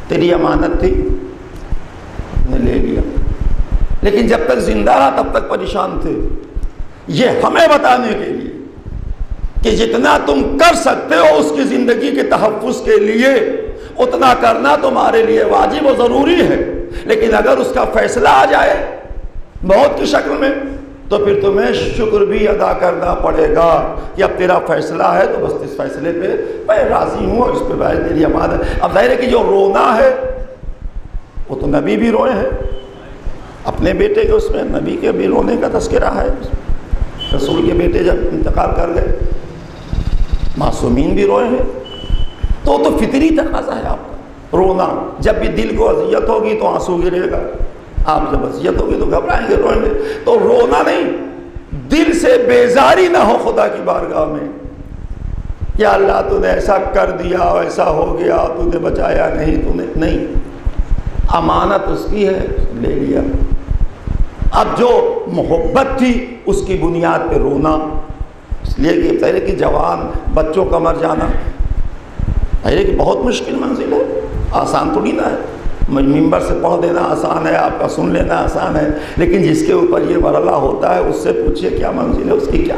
A: تیری امانت تھی نے لے لیا، لیکن جب تک زندہ رہا تب تک پریشان تھے۔ یہ ہمیں بتانے کے لیے کہ جتنا تم کر سکتے ہو اس کی زندگی کے تحفظ کے لیے اتنا کرنا تمہارے لیے واجب و ضروری ہے، لیکن اگر اس کا فیصلہ آ جائے موت کی شکل میں تو پھر تمہیں شکر بھی ادا کرنا پڑے گا کہ اب تیرا فیصلہ ہے تو بس اس فیصلے پہ میں راضی ہوں، اس پہ بھائی میری امانت ہے۔ اب ظاہر ہے کہ جو رونا ہے وہ تو نبی بھی روئے ہیں اپنے بیٹے کے، اس میں نبی کے بھی رونے کا تذکرہ ہے، رسول کے بیٹے جب انتقال کر گئے، معصومین بھی روئے ہیں، تو فطری تقاضا ہے آپ کا رونا، جب بھی دل کو اذیت ہوگی تو آنسو گرے گا، آپ جب اذیت ہوگی تو گھبرائیں گے، روئیں گے، تو رونا نہیں، دل سے بیزاری نہ ہو خدا کی بارگاہ میں، یا اللہ تو نے ایسا کر دیا، ایسا ہو گیا، تو نے بچایا نہیں، تو نے نہیں، امانت اس کی ہے، لے لیا۔ اب جو محبت تھی اس کی بنیاد پہ رونا، اس لیے کہ پہلے کہ جوان بچوں کا مر جانا پہلے کہ بہت مشکل منزل ہے، آسان تھوڑی نہ ہے، ممبر سے پڑھ دینا آسان ہے، آپ کا سن لینا آسان ہے، لیکن جس کے اوپر یہ مرحلہ ہوتا ہے اس سے پوچھئے کیا منزل ہے اس کی، کیا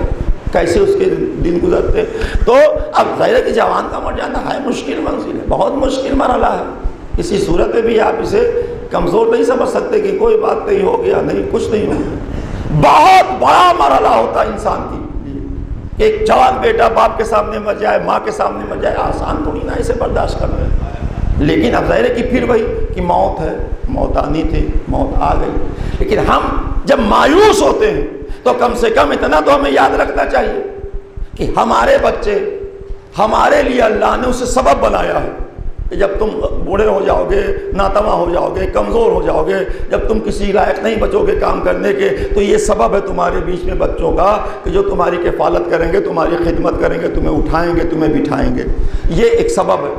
A: کیسے اس کے دن گزرتے۔ تو اب ظاہر ہے کہ جوان کا مر جانا ہے مشکل منزل ہے، بہت مشکل مرحلہ ہے، اسی صورت میں بھی آپ اسے کمزور نہیں سمجھ سکتے کہ کوئی بات نہیں ہو گیا، نہیں کچھ نہیں ہو گیا، بہت بڑا مرحلہ ہوتا ہے انسان کی لیے، ایک جوان بیٹا باپ کے سامنے مر جائے، ماں کے سامنے مر جائے، آسان تھوڑی نہ اسے برداشت کرنا ہے، لیکن اب ظاہر ہے کہ پھر وہی کہ موت ہے، موت آنی تھی، موت آ گئی، لیکن ہم جب مایوس ہوتے ہیں تو کم سے کم اتنا تو ہمیں یاد رکھنا چاہیے کہ ہمارے بچے ہمارے لیے اللہ نے اسے سبب بنایا ہے کہ جب تم بوڑھے ہو جاؤ گے، ناتواں ہو جاؤ گے، کمزور ہو جاؤ گے، جب تم کسی لائق نہیں بچو گے کام کرنے کے، تو یہ سبب ہے تمہارے بیچ میں بچوں کا کہ جو تمہاری کفالت کریں گے، تمہاری خدمت کریں گے، تمہیں اٹھائیں گے، تمہیں بٹھائیں گے، یہ ایک سبب ہے۔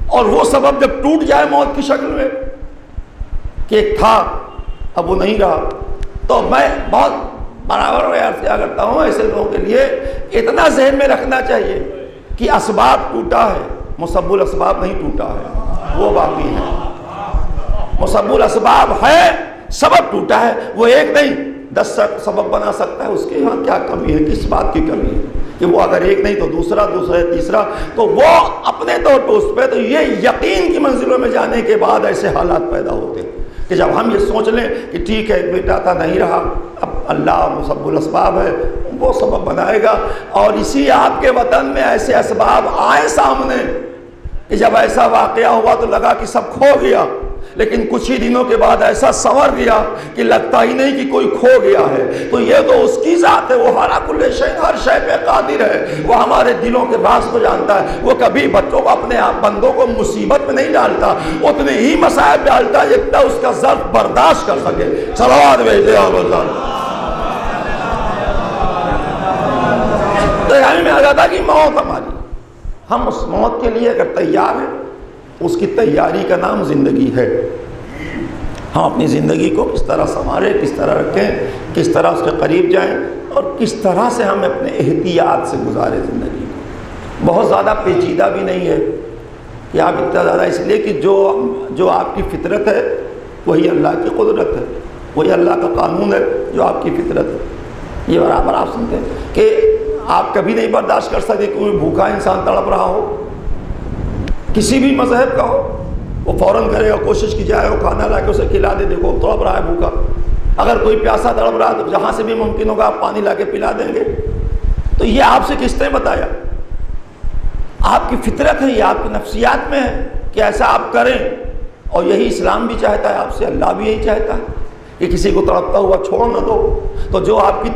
A: اور وہ سبب جب ٹوٹ جائے موت کی شکل میں کہ ایک تھا اب وہ نہیں رہا، تو میں بہت برابر عرض کیا کرتا ہوں ایسے لوگوں کے لیے اتنا ذہن میں رکھنا چاہیے کہ اسباب ٹوٹا ہے، مسبب الاسباب نہیں ٹوٹا ہے، وہ باقی ہے، مسبب الاسباب ہے، سبب ٹوٹا ہے، وہ ایک نہیں 10 سبب بنا سکتا ہے، اس کے یہاں کیا کمی ہے، کس بات کی کمی ہے کہ وہ اگر ایک نہیں تو دوسرا، تیسرا، تو وہ اپنے طور پہ اس پہ، تو یہ یقین کی منزلوں میں جانے کے بعد ایسے حالات پیدا ہوتے ہیں کہ جب ہم یہ سوچ لیں کہ ٹھیک ہے ایک بیٹا تھا نہیں رہا، اب اللہ مسبب الاسباب ہے، وہ سبب بنائے گا، اور اسی آپ کے وطن میں ایسے اسباب آئے سامنے کہ جب ایسا واقعہ ہوا تو لگا کہ سب کھو گیا، لیکن کچھ ہی دنوں کے بعد ایسا سنور گیا کہ لگتا ہی نہیں کہ کوئی کھو گیا ہے، تو یہ تو اس کی ذات ہے، وہ علی کل شیء، ہر شے پہ قادر ہے، وہ ہمارے دلوں کے راز کو جانتا ہے، وہ کبھی بچوں کو اپنے آپ بندوں کو مصیبت میں نہیں ڈالتا، اتنے ہی مصائب ڈالتا ہے جتنا اس کا ظرف برداشت کر سکے۔ صلوات بھیجے آپ اللہ۔ تو یعنی میں آگا تھا کہ موت ہماری، ہم اس موت کے لیے اگر تیار ہیں، اس کی تیاری کا نام زندگی ہے، ہم اپنی زندگی کو کس طرح سنواریں، کس طرح رکھیں، کس طرح اس کے قریب جائیں، اور کس طرح سے ہم اپنے احتیاط سے گزاریں زندگی کو۔ بہت زیادہ پیچیدہ بھی نہیں ہے کہ آپ اتنا زیادہ، اس لیے کہ جو آپ کی فطرت ہے وہی اللہ کی قدرت ہے، وہی اللہ کا قانون ہے جو آپ کی فطرت ہے۔ یہ برابر آپ سنتے ہیں کہ آپ کبھی نہیں برداشت کر سکتے کہ کوئی بھوکا انسان تڑپ رہا ہو، کسی بھی مذہب کا ہو، وہ فوراً کرے گا، کوشش کی جائے وہ کھانا لا کے اسے کھلا دے، دیکھو تڑپ رہا ہے بھوکا۔ اگر کوئی پیاسا تڑپ رہا ہے تو جہاں سے بھی ممکن ہوگا آپ پانی لا کے پلا دیں گے۔ تو یہ آپ سے کس نے بتایا؟ آپ کی فطرت ہے، یہ آپ کی نفسیات میں ہے کہ ایسا آپ کریں، اور یہی اسلام بھی چاہتا ہے آپ سے، اللہ بھی یہی چاہتا ہے کہ کسی کو تڑپتا ہوا چھوڑ نہ دو۔ تو جو آپ کی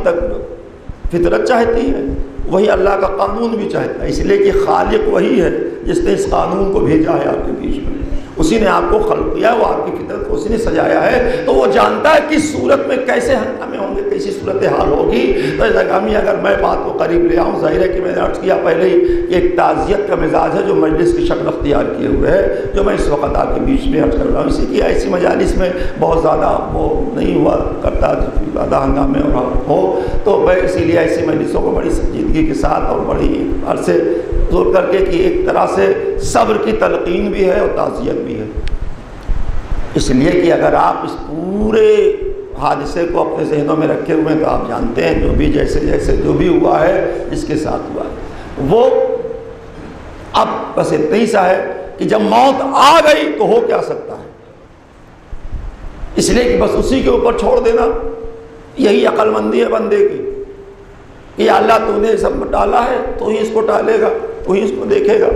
A: فطرت چاہتی ہے وہی اللہ کا قانون بھی چاہتا ہے، اس لیے کہ خالق وہی ہے جس نے اس قانون کو بھیجا ہے آپ کے بیچ میں، اسی نے آپ کو خلق کیا، وہ آپ کی فطرت کو اسی نے سجایا ہے، تو وہ جانتا ہے کس صورت میں کیسے ہنگامے ہوں گے، کیسی صورتحال ہوگی۔ تو ہنگامی اگر میں بات کو قریب لے آؤں، ظاہر ہے کہ میں نے عرض کیا پہلے ہی کہ ایک تعزیت کا مزاج ہے جو مجلس کی شکل اختیار کیے ہوئے ہے، جو میں اس وقت آپ کے بیچ میں عرض کر رہا ہوں۔ اسی کی ایسی مجالس میں بہت زیادہ وہ نہیں ہوا کرتا، زیادہ ہنگامے ہو، تو میں اسی لیے ایسی مجلسوں کو بڑی سنجیدگی کے ساتھ اور بڑی عرصے زور کر کے کہ ایک طرح سے صبر کی تلقین بھی ہے اور تعزیت بھی ہے، اس لیے کہ اگر آپ اس پورے حادثے کو اپنے ذہنوں میں رکھے ہوئے ہیں تو آپ جانتے ہیں جو بھی جیسے جو بھی ہوا ہے اس کے ساتھ ہوا ہے، وہ اب بس اتنا ہی سا ہے کہ جب موت آ گئی تو ہو کیا سکتا ہے، اس لیے کہ بس اسی کے اوپر چھوڑ دینا یہی عقل مندی ہے بندے کی کہ اللہ تو نے سب ڈالا ہے تو ہی اس کو ڈالے گا، تو ہی اس کو دیکھے گا،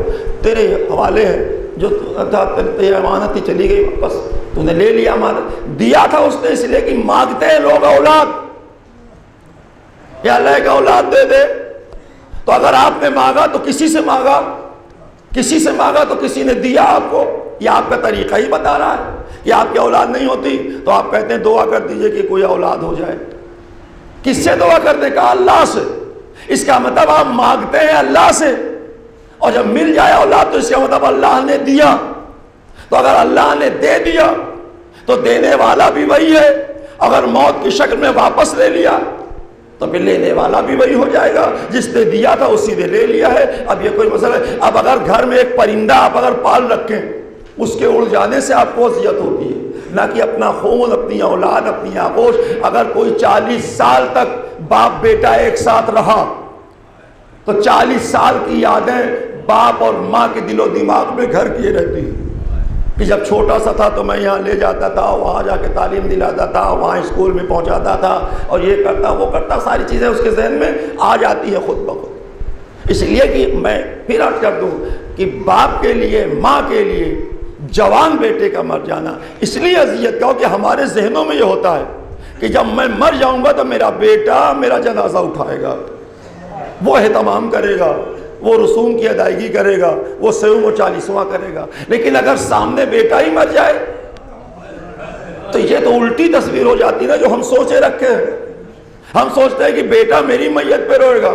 A: تیرے حوالے ہے، جو تھا تیری امانت ہی چلی گئی، بس تو نے لے لیا، امانت دیا تھا اس نے، اس لیے کہ مانگتے ہیں لوگ اولاد، یا اللہ کا اولاد دے دے، تو اگر آپ نے مانگا تو کسی سے مانگا تو کسی نے دیا آپ کو، یہ آپ کا طریقہ ہی بتا رہا ہے کہ آپ کی اولاد نہیں ہوتی تو آپ کہتے ہیں دعا کر دیجئے کہ کوئی اولاد ہو جائے، کس سے دعا کرنے کا؟ اللہ سے، اس کا مطلب آپ مانگتے ہیں اللہ سے، اور جب مل جائے اولاد تو اس کا مطلب اللہ نے دیا، تو اگر اللہ نے دے دیا تو دینے والا بھی وہی ہے، اگر موت کی شکل میں واپس لے لیا تو پھر لینے والا بھی وہی ہو جائے گا، جس نے دیا تھا اسی نے لے لیا ہے۔ اب یہ کوئی مسئلہ ہے، اب اگر گھر میں ایک پرندہ آپ اگر پال رکھیں، اس کے اڑ جانے سے آپ کو اذیت ہوتی ہے، نہ کہ اپنا خون، اپنی اولاد، اپنی آغوش۔ اگر کوئی 40 سال تک باپ بیٹا ایک ساتھ رہا تو 40 سال کی یادیں باپ اور ماں کے دل و دماغ میں گھر کیے رہتی ہیں کہ جب چھوٹا سا تھا تو میں یہاں لے جاتا تھا، وہاں جا کے تعلیم دلاتا تھا، وہاں اسکول میں پہنچاتا تھا، اور یہ کرتا وہ کرتا، ساری چیزیں اس کے ذہن میں آ جاتی ہے خود بخود۔ اس لیے کہ میں پھر عرض کر دوں کہ باپ کے لیے، ماں کے لیے جوان بیٹے کا مر جانا اس لیے اذیت کا ہو کہ ہمارے ذہنوں میں یہ ہوتا ہے کہ جب میں مر جاؤں گا تو میرا بیٹا میرا جنازہ اٹھائے گا، وہ اہتمام کرے گا، وہ رسوم کی ادائیگی کرے گا، وہ سیوم و چالیسواں کرے گا۔ لیکن اگر سامنے بیٹا ہی مر جائے تو یہ تو الٹی تصویر ہو جاتی نا جو ہم سوچے رکھے ہیں۔ ہم سوچتے ہیں کہ بیٹا میری میت پہ روئے گا،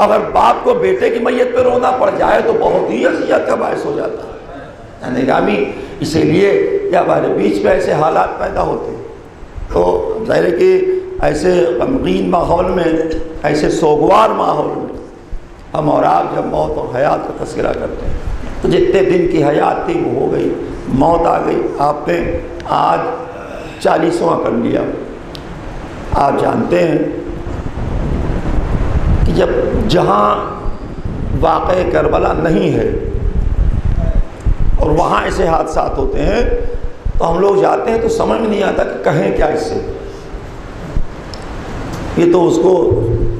A: اگر باپ کو بیٹے کی میت پہ رونا پڑ جائے تو بہت ہی اذیت کا باعث ہو جاتا ہے۔ نگامی اسی لیے کہ ہمارے بیچ میں ایسے حالات پیدا ہوتے ہیں، تو ظاہر ہے کہ ایسے غمگین ماحول میں، ایسے سوگوار ماحول میں ہم اور آپ جب موت اور حیات کا تذکرہ کرتے ہیں تو جتنے دن کی حیات تھی وہ ہو گئی، موت آ گئی۔ آپ نے آج 40واں کر لیا۔ آپ جانتے ہیں کہ جب جہاں واقع کربلا نہیں ہے اور وہاں ایسے حادثات ہوتے ہیں تو ہم لوگ جاتے ہیں تو سمجھ میں نہیں آتا کہ کہیں کیا اس سے، یہ تو اس کو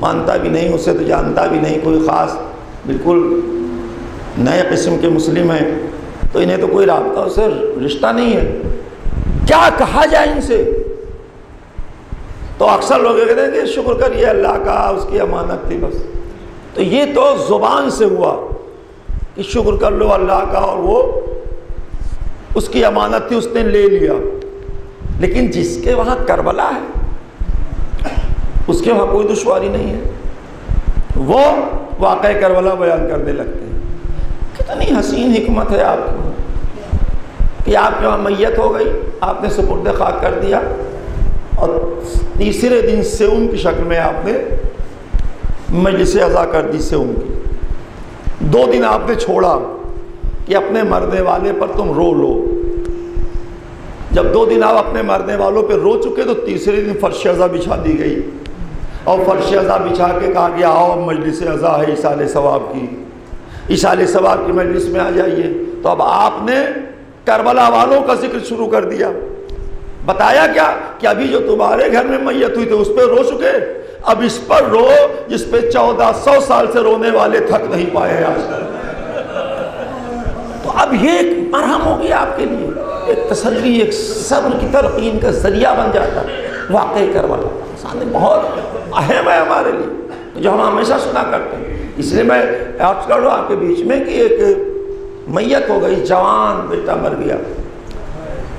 A: مانتا بھی نہیں، اسے تو جانتا بھی نہیں، کوئی خاص بالکل نئے قسم کے مسلم ہیں، تو انہیں تو کوئی رابطہ اس سے رشتہ نہیں ہے، کیا کہا جائے ان سے؟ تو اکثر لوگ کہتے ہیں کہ شکر کریے اللہ کا، اس کی امانت تھی بس۔ تو یہ تو زبان سے ہوا کہ شکر کر لو اللہ کا، اور وہ اس کی امانت تھی، اس نے لے لیا۔ لیکن جس کے وہاں کربلا ہے اس کے وہاں کوئی دشواری نہیں ہے، وہ واقع کربلا بیان کرنے لگتے ہیں۔ کتنی حسین حکمت ہے آپ کی کہ آپ کے وہاں میت ہو گئی، آپ نے سپرد خاک کر دیا، اور تیسرے دن سیوم کی شکل میں آپ نے مجلس عزا کر دی سیوم کی۔ 2 دن آپ نے چھوڑا کہ اپنے مرنے والے پر تم رو لو۔ جب 2 دن آپ اپنے مرنے والوں پہ رو چکے تو تیسرے دن فرش عزا بچھا دی گئی۔ اور فرش عزا بچھا کے کہا کہ آؤ مجلس عزا ہے ایصال ثواب کی، ایصال ثواب کی مجلس میں آ جائیے۔ تو اب آپ نے کربلا والوں کا ذکر شروع کر دیا، بتایا کیا کہ ابھی جو تمہارے گھر میں میت ہوئی تھی اس پہ رو چکے، اب اس پر رو جس پہ 1400 سال سے رونے والے تھک نہیں پائے آج تک۔ تو اب یہ ایک مرہم ہو گیا آپ کے لیے، ایک تسلی، ایک صبر کی تلقین کا ذریعہ بن جاتا ہے واقعی کربلا۔ بہت اہم ہے ہمارے لیے، جو ہم ہمیشہ سنا کرتے ہیں۔ اس لیے میں عرض کر رہا ہوں آپ کے بیچ میں کہ ایک میت ہو گئی، جوان بیٹا مر گیا۔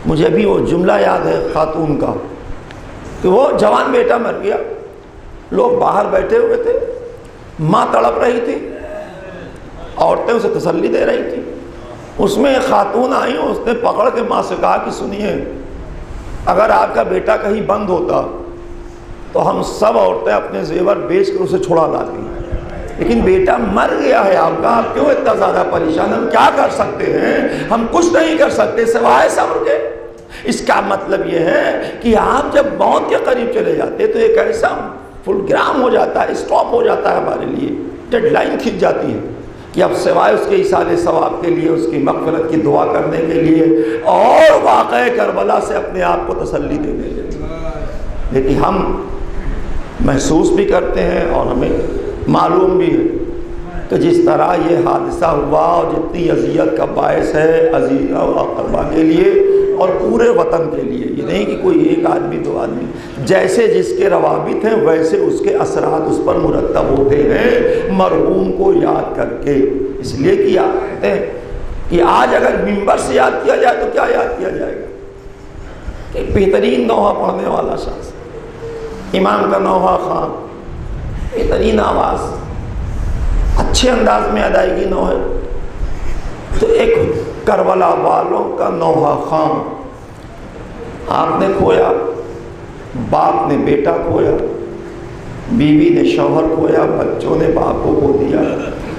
A: مجھے ابھی وہ جملہ یاد ہے خاتون کا کہ وہ جوان بیٹا مر گیا، لوگ باہر بیٹھے ہوئے تھے، ماں تڑپ رہی تھی، عورتیں اسے تسلی دے رہی تھی۔ اس میں ایک خاتون آئی، اس نے پکڑ کے ماں سے کہا کہ سنیے، اگر آپ کا بیٹا کہیں بند ہوتا تو ہم سب عورتیں اپنے زیور بیچ کر اسے چھڑا لاتی، لیکن بیٹا مر گیا ہے آپ کا، آپ کیوں اتنا زیادہ پریشان؟ ہم کیا کر سکتے ہیں؟ ہم کچھ نہیں کر سکتے سوائے صبر کے۔ اس کا مطلب یہ ہے کہ آپ جب موت کے قریب چلے جاتے تو ایک ایسا فل گرام ہو جاتا ہے، اسٹاپ ہو جاتا ہے ہمارے لیے، ڈیڈ لائن کھنچ جاتی ہے کہ اب سوائے اس کے ایصال ثواب کے لیے، اس کی مغفرت کی دعا کرنے کے لیے اور واقعہ کربلا سے اپنے آپ کو تسلی دینے کے لیے۔ لیکن ہم محسوس بھی کرتے ہیں اور ہمیں معلوم بھی ہے کہ جس طرح یہ حادثہ ہوا اور جتنی اذیت کا باعث ہے عزیز و اقربا کے لیے اور پورے وطن کے لیے، یہ نہیں کہ کوئی ایک آدمی دو آدمی، جیسے جس کے روابط ہیں ویسے اس کے اثرات اس پر مرتب ہوتے ہیں مرحوم کو یاد کر کے۔ اس لیے کیا کہتے ہیں کہ آج اگر منبر سے یاد کیا جائے تو کیا یاد کیا جائے گا؟ کہ بہترین نوحہ پڑھنے والا شخص، امام کا نوحہ خان، بہترین آواز، اچھے انداز میں ادائیگی نو ہے۔ تو ایک کربلا والوں کا نوحہ خان آپ نے کھویا، باپ نے بیٹا کھویا، بیوی نے شوہر کھویا، بچوں نے باپ کو کھو دیا۔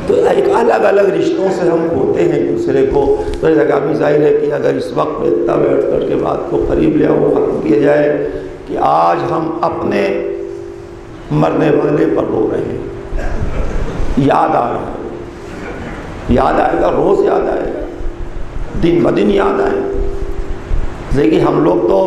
A: تو ایک الگ الگ رشتوں سے ہم کھوتے ہیں ایک دوسرے کو۔ تو اس جگہ بھی ظاہر ہے کہ اگر اس وقت میں اتنا بیٹھ کر کے بات کو قریب لے آؤ، ختم کیا جائے کہ آج ہم اپنے مرنے والے پر رو رہے ہیں، یاد آ رہا ہے، یاد آئے گا، روز یاد آئے گا، دن بدن یاد آئے گا۔ لیکن ہم لوگ تو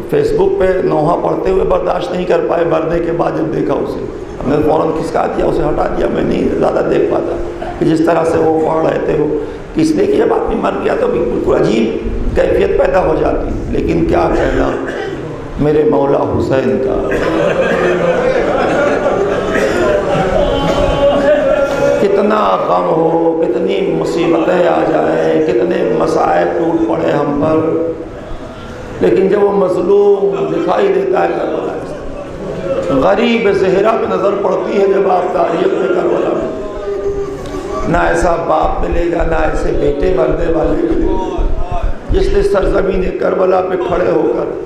A: فیس بک پہ نوحہ پڑھتے ہوئے برداشت نہیں کر پائے، مرنے کے بعد جب دیکھا اسے ہم نے فوراً کھسکا دیا، اسے ہٹا دیا، میں نہیں زیادہ دیکھ پاتا کہ جس طرح سے وہ پڑھ رہے تھے وہ، اس لیے کہ جب آدمی مر گیا تو بالکل عجیب کیفیت پیدا ہو جاتی۔ لیکن کیا کہنا میرے مولا حسین کا، کتنا غم ہو، کتنی مصیبتیں آ جائیں، کتنے مصائب ٹوٹ پڑے ہم پر، لیکن جب وہ مظلوم دکھائی دیتا ہے کربلا، غریب زہرا پہ نظر پڑتی ہے جب آپ تاریخ میں کربلا میں، نہ ایسا باپ ملے گا، نہ ایسے بیٹے مرنے والے ملے گا جس نے سرزمین کربلا پہ کھڑے ہو کر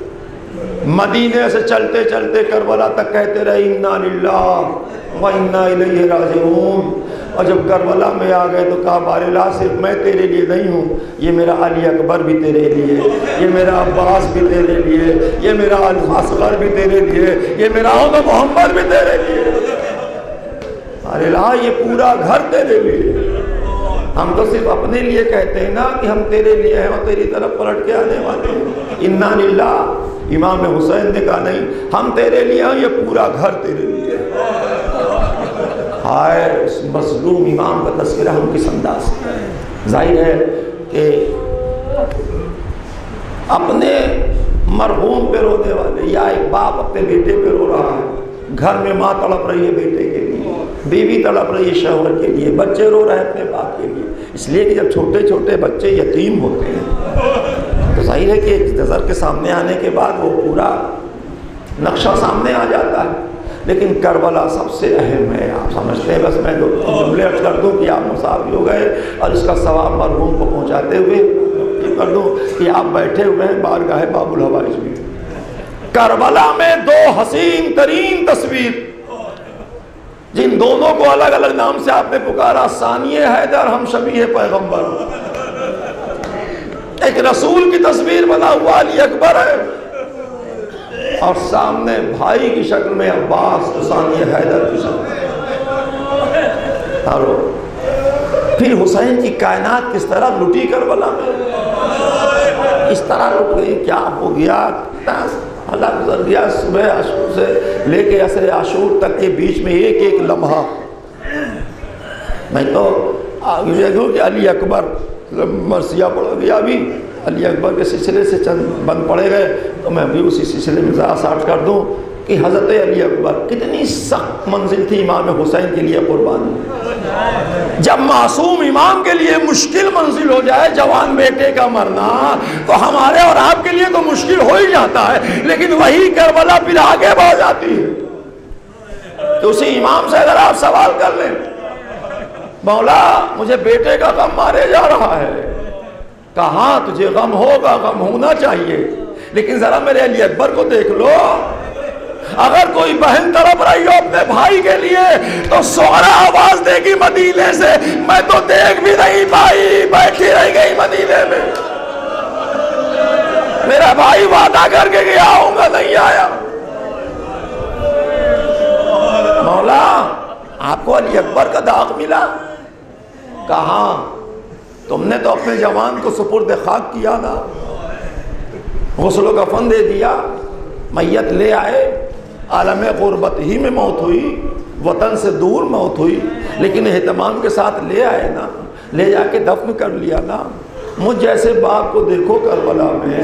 A: مدینے سے چلتے چلتے کربلا تک کہتے رہے انا للہ و انا الیہ راجعون۔ اور جب کربلا میں آ گئے تو کہا بار لا، صرف میں تیرے لیے نہیں ہوں، یہ میرا علی اکبر بھی تیرے لیے، یہ میرا عباس بھی تیرے لیے، یہ میرا اصغر بھی تیرے لیے، یہ میرا عمر محمد بھی تیرے لیے، بار لا یہ پورا گھر تیرے لیے۔ ہم تو صرف اپنے لیے کہتے ہیں نا کہ ہم تیرے لیے ہیں اور تیری طرف پلٹ کے آنے والے ہیں، انا للہ۔ امام حسین نے کہا نہیں، ہم تیرے لیے ہیں، یہ پورا گھر تیرے لیے۔ ہائے اس مظلوم امام کا تذکرہ ہم کس انداز سے، ظاہر ہے کہ اپنے مرحوم پہ رونے والے، یا ایک باپ اپنے بیٹے پہ رو رہا ہے، گھر میں ماں تڑپ رہی ہے بیٹے کے لیے، بیوی تڑپ رہی ہے شوہر کے لیے، بچے رو رہے ہیں اپنے باپ کے لیے۔ اس لیے کہ جب چھوٹے چھوٹے بچے یتیم ہوتے ہیں تو ظاہر ہے کہ ایک نظر کے سامنے آنے کے بعد وہ پورا نقشہ سامنے آ جاتا ہے۔ لیکن کربلا سب سے اہم ہے، آپ سمجھتے ہیں، بس میں دو جملے عرض کر دوں کہ آپ مساوی ہو گئے اور اس کا ثواب مرحوم کو پہنچاتے ہوئے یہ کر دوں کہ آپ بیٹھے ہوئے ہیں بارگاہ باب الحوائج میں۔ کربلا میں دو حسین ترین تصویر، جن دونوں کو الگ الگ نام سے آپ نے پکارا، ثانی حیدر ہم شبیہ پیغمبر، ایک رسول کی تصویر بنا ہوا علی اکبر ہے اور سامنے بھائی کی شکل میں عباس ثانی حیدر کی شکل میں. اور پھر حسین کی کائنات کس طرح لٹی کربلا میں، اس طرح لٹ گئی. کیا ہو گیا، اللہ گزر گیا. صبح عاشور سے لے کے عصر عاشور تک کے بیچ میں ایک ایک لمحہ. میں تو دیکھوں کہ علی اکبر مرثیہ پڑھ گیا، ابھی علی اکبر کے سلسلے سے چند بند پڑے گئے تو میں بھی اسی سلسلے میں ذرا ساٹھ کر دوں کہ حضرت علی اکبر کتنی سخت منزل تھی امام حسین کے لیے قربانی. جب معصوم امام کے لیے مشکل منزل ہو جائے جوان بیٹے کا مرنا تو ہمارے اور آپ کے لیے تو مشکل ہو ہی جاتا ہے، لیکن وہی کربلا پھر آگے بڑھ جاتی ہے. تو اسی امام سے اگر آپ سوال کر لیں، مولا مجھے بیٹے کا غم مارے جا رہا ہے، کہاں تجھے غم ہوگا، غم ہونا چاہیے، لیکن ذرا میرے علی اکبر کو دیکھ لو. اگر کوئی بہن تڑپ رہی ہو اپنے بھائی کے لیے تو سہرا آواز دے گی مدینے سے، میں تو دیکھ بھی نہیں پائی، بیٹھی رہ گئی مدینے میں، میرا بھائی وعدہ کر کے گیا ہوں گا، نہیں آیا. مولا آپ کو علی اکبر کا داغ ملا؟ کہاں، تم نے تو اپنے جوان کو سپرد خاک کیا نا، غسل و کفن دے دیا، میت لے آئے، عالم غربت ہی میں موت ہوئی، وطن سے دور موت ہوئی، لیکن اہتمام کے ساتھ لے آئے نا، لے جا کے دفن کر لیا نا. مجھ جیسے باپ کو دیکھو کربلا میں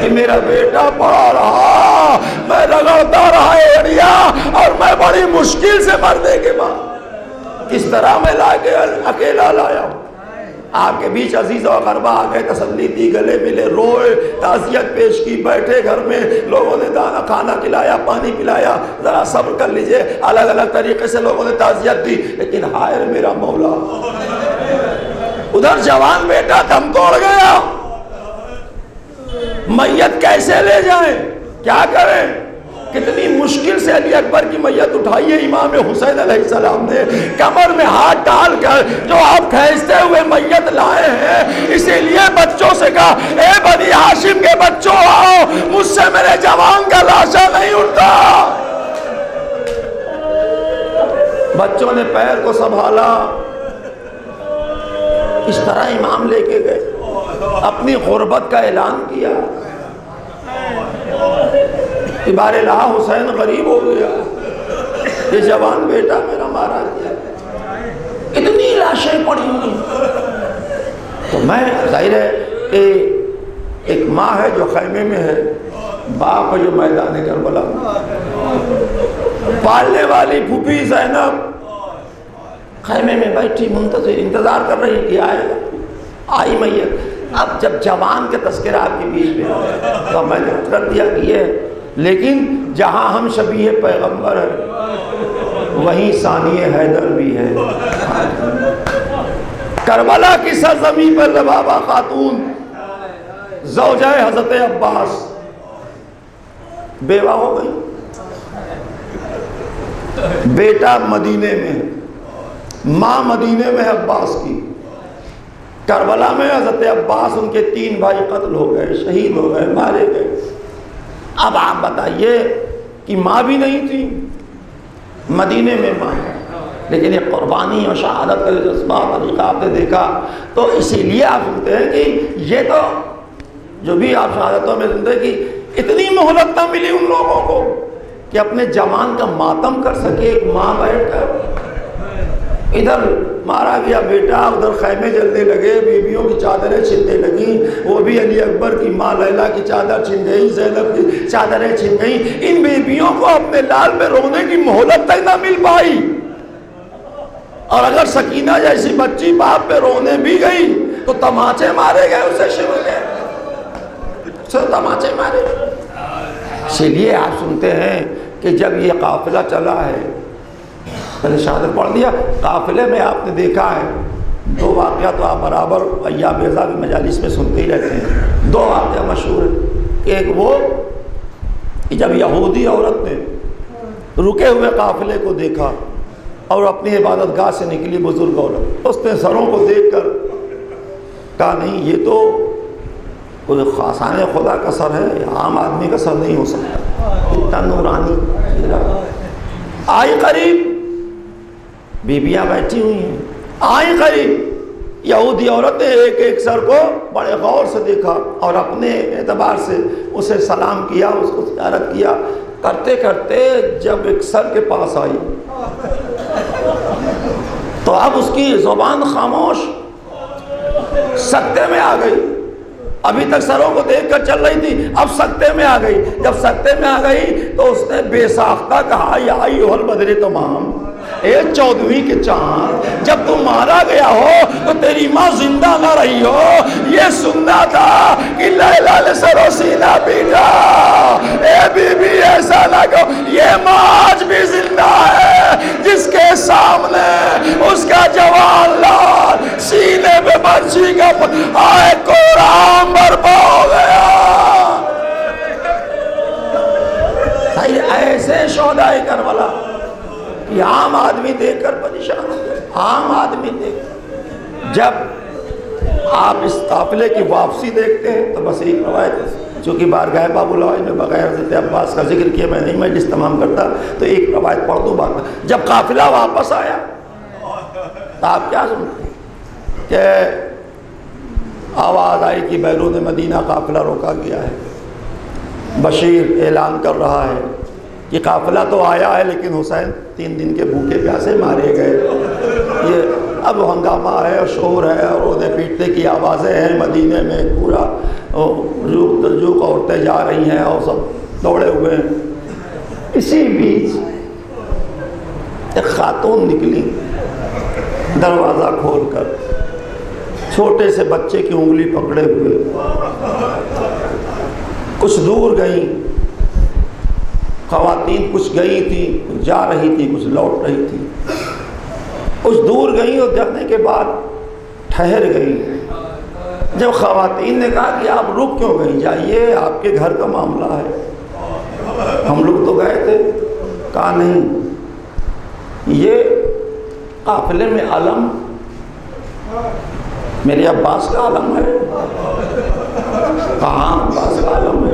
A: کہ میرا بیٹا پڑا رہا، میں رگڑتا رہا ایڑیا، اور میں بڑی مشکل سے مرنے کے بعد اس طرح میں لا کے اکیلا لایا ہوں. آپ کے بیچ عزیز و اقربا آ گئے، تسلی دی، گلے ملے، روئے، تعزیت پیش کی، بیٹھے گھر میں، لوگوں نے دانا کھانا کھلایا، پانی پلایا. ذرا صبر کر لیجئے، الگ الگ طریقے سے لوگوں نے تعزیت دی، لیکن ہائے میرا مولا، ادھر جوان بیٹا دم توڑ گیا، میت کیسے لے جائیں، کیا کریں. کتنی مشکل سے علی اکبر کی میت اٹھائی ہے امام حسین علیہ السلام نے، کمر میں ہاتھ ڈال کر جو آپ کھینچتے ہوئے میت لائے ہیں. اسی لیے بچوں سے کہا، اے بنی ہاشم کے بچوں آؤ، مجھ سے میرے جوان کا لاشا نہیں اٹھتا. بچوں نے پیر کو سنبھالا، اس طرح امام لے کے گئے، اپنی غربت کا اعلان کیا. بار الہ حسین غریب ہو گیا، یہ جوان بیٹا میرا مارا گیا، اتنی لاشیں پڑی ہوئی. تو میں ظاہر ہے کہ ایک ماں ہے جو خیمے میں ہے، باپ ہے جو میدان کربلا میں، پالنے والی پھوپھی زینب خیمے میں بیٹھی منتظر، انتظار کر رہی کہ آئے گا. آئی میت. اب جب جوان کے تذکرہ آپ کے بیچ میں تو میں نے کر دیا کہ یہ، لیکن جہاں ہم شبیہ پیغمبر ہیں وہیں ثانی حیدر بھی ہے. کربلا کی سرزمین پر لبابہ خاتون زوجہ حضرت عباس بیوہ ہو گئی، بیٹا مدینے میں، ماں مدینے میں عباس کی. کربلا میں حضرت عباس ان کے 3 بھائی قتل ہو گئے، شہید ہو گئے، مارے گئے. اب آپ بتائیے کہ ماں بھی نہیں تھی، مدینے میں ماں، لیکن یہ قربانی اور شہادت کا جذبہ طریقہ آپ نے دیکھا. تو اسی لیے آپ سنتے ہیں کہ یہ تو جو بھی آپ شہادتوں میں سنتے ہیں کہ اتنی مہلت نہ ملی ان لوگوں کو کہ اپنے جوان کا ماتم کر سکے. ایک ماں بیٹھ کر، ادھر مارا گیا بیٹا، ادھر خیمے جلنے لگے، بیویوں کی چادریں چھننے لگیں، وہ بھی علی اکبر کی ماں لیلا کی چادر چھن گئی، زینب کی چادریں چھن گئیں. ان بیویوں کو اپنے لال پہ رونے کی مہلت تک نہ مل پائی، اور اگر سکینہ جیسی بچی باپ پہ رونے بھی گئی تو تماچے مارے گئے، اسے شروع گئے، اسے تماچے مارے. اسی لیے آپ سنتے ہیں کہ جب یہ قافلہ چلا ہے، میں نے شہادت پڑھ دیا، قافلے میں آپ نے دیکھا ہے 2 واقعہ تو آپ برابر ایام بیضا کی مجالس میں سنتے ہی رہتے ہیں. 2 واقعہ مشہور ہیں. ایک وہ کہ جب یہودی عورت نے رکے ہوئے قافلے کو دیکھا اور اپنی عبادت گاہ سے نکلی بزرگ عورت، اس نے سروں کو دیکھ کر کہا نہیں یہ تو کوئی خاصان خدا کا سر ہے، عام آدمی کا سر نہیں ہو سکتا. اتنا نورانی چہرہ. آئی قریب، بیویاں بیٹھی ہوئی ہیں، آئی قریب. یہودی عورت نے ایک ایک سر کو بڑے غور سے دیکھا اور اپنے اعتبار سے اسے سلام کیا، اس کو زیارت کیا. کرتے کرتے جب ایک سر کے پاس آئی تو اب اس کی زبان خاموش، سکتے میں آ گئی. ابھی تک سروں کو دیکھ کر چل رہی تھی، اب سکتے میں آ گئی. جب سکتے میں آ گئی تو اس نے بے ساختہ کہا یا ایھا البدر تمام، اے 14ویں کے چاند، جب تم مارا گیا ہو تو تیری ماں زندہ نہ رہی ہو. یہ سننا تھا کہ لیلا نے سر و سینہ پیٹا. اے بی بی ایسا نہ کہو، یہ ماں آج بھی زندہ ہے جس کے سامنے اس کا جوان لال سینے پہ برچی کا آئے قرآن برپا ہو گیا. ایسے شہدائے کربلا کہ عام آدمی دیکھ کر پریشان ہو گئے. عام آدمی دیکھ کر جب آپ اس قافلے کی واپسی دیکھتے ہیں تو بس ایک روایت ہے، چونکہ بارگاہ باب العوائد میں بغیر حضرت عباس کا ذکر کیا میں نہیں مجلس تمام کرتا تو ایک روایت پڑھ دوں. بات جب قافلہ واپس آیا تو آپ کیا سنتے ہیں کہ آواز آئی کہ بیرون مدینہ قافلہ روکا گیا ہے. بشیر اعلان کر رہا ہے کہ قافلہ تو آیا ہے لیکن حسین 3 دن کے بھوکے پیاسے مارے گئے. یہ اب ہنگامہ ہے اور شور ہے اور رونے پیٹنے کی آوازیں ہیں مدینے میں. پورا رجوع عورتیں جا رہی ہیں اور سب دوڑے ہوئے ہیں. اسی بیچ ایک خاتون نکلی دروازہ کھول کر، چھوٹے سے بچے کی انگلی پکڑے ہوئے. کچھ دور گئیں خواتین، کچھ گئی تھی، کچھ جا رہی تھی، کچھ لوٹ رہی تھی. کچھ دور گئیں اور جانے کے بعد ٹھہر گئی. جب خواتین نے کہا کہ آپ رک کیوں گئی، جائیے آپ کے گھر کا معاملہ ہے، ہم لوگ تو گئے تھے. کہا نہیں، یہ قافلے میں علم میرے عباس کا علم ہے. کہاں عباس کا علم ہے؟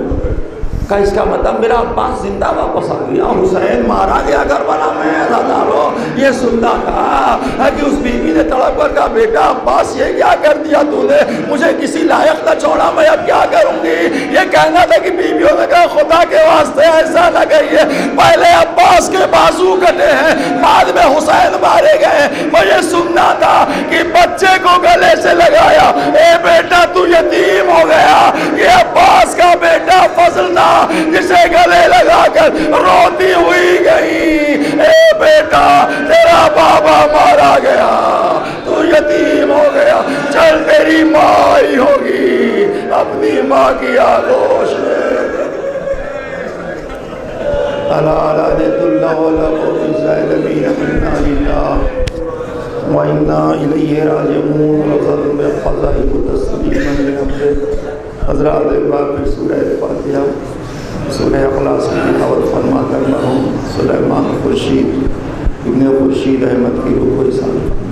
A: کہ اس کا مطلب میرا عباس زندہ واپس آ گیا، حسین مارا گیا کربلا میں. عزادارو یہ سننا تھا کہ اس بیوی نے تڑپ کر کہا بیٹا عباس یہ کیا کر دیا تو نے، مجھے کسی لائق نہ چھوڑا، میں اب کیا کروں گی. یہ کہنا تھا کہ بیویوں نے کہا خدا کے واسطے ایسا نہ کہیے، پہلے عباس کے بازو کٹے ہیں بعد میں حسین مارے گئے. مجھے سننا تھا کہ بچے کو گلے سے لگایا، اے بیٹا تو یتیم ہو گیا. یہ عباس کا بیٹا فضل تھا جسے گلے لگا کر روتی ہوئی گئی، اے بیٹا تیرا بابا مارا گیا، تو یتیم ہو گیا، چل تیری ماں ہی ہوگی، اپنی ماں کی آغوش میں. الا لعنت اللہ لکم الظالمین انا للہ وانا الیہ راجعون. وصل بقضائہ تسلیما لعبدہ. حضرات ایک بار پھر سورہ فاتحہ سورہ اخلاص کی تلاوت فرما کر مرحوم سلیمان خورشید ابن خورشید احمد کی روح کو رسالت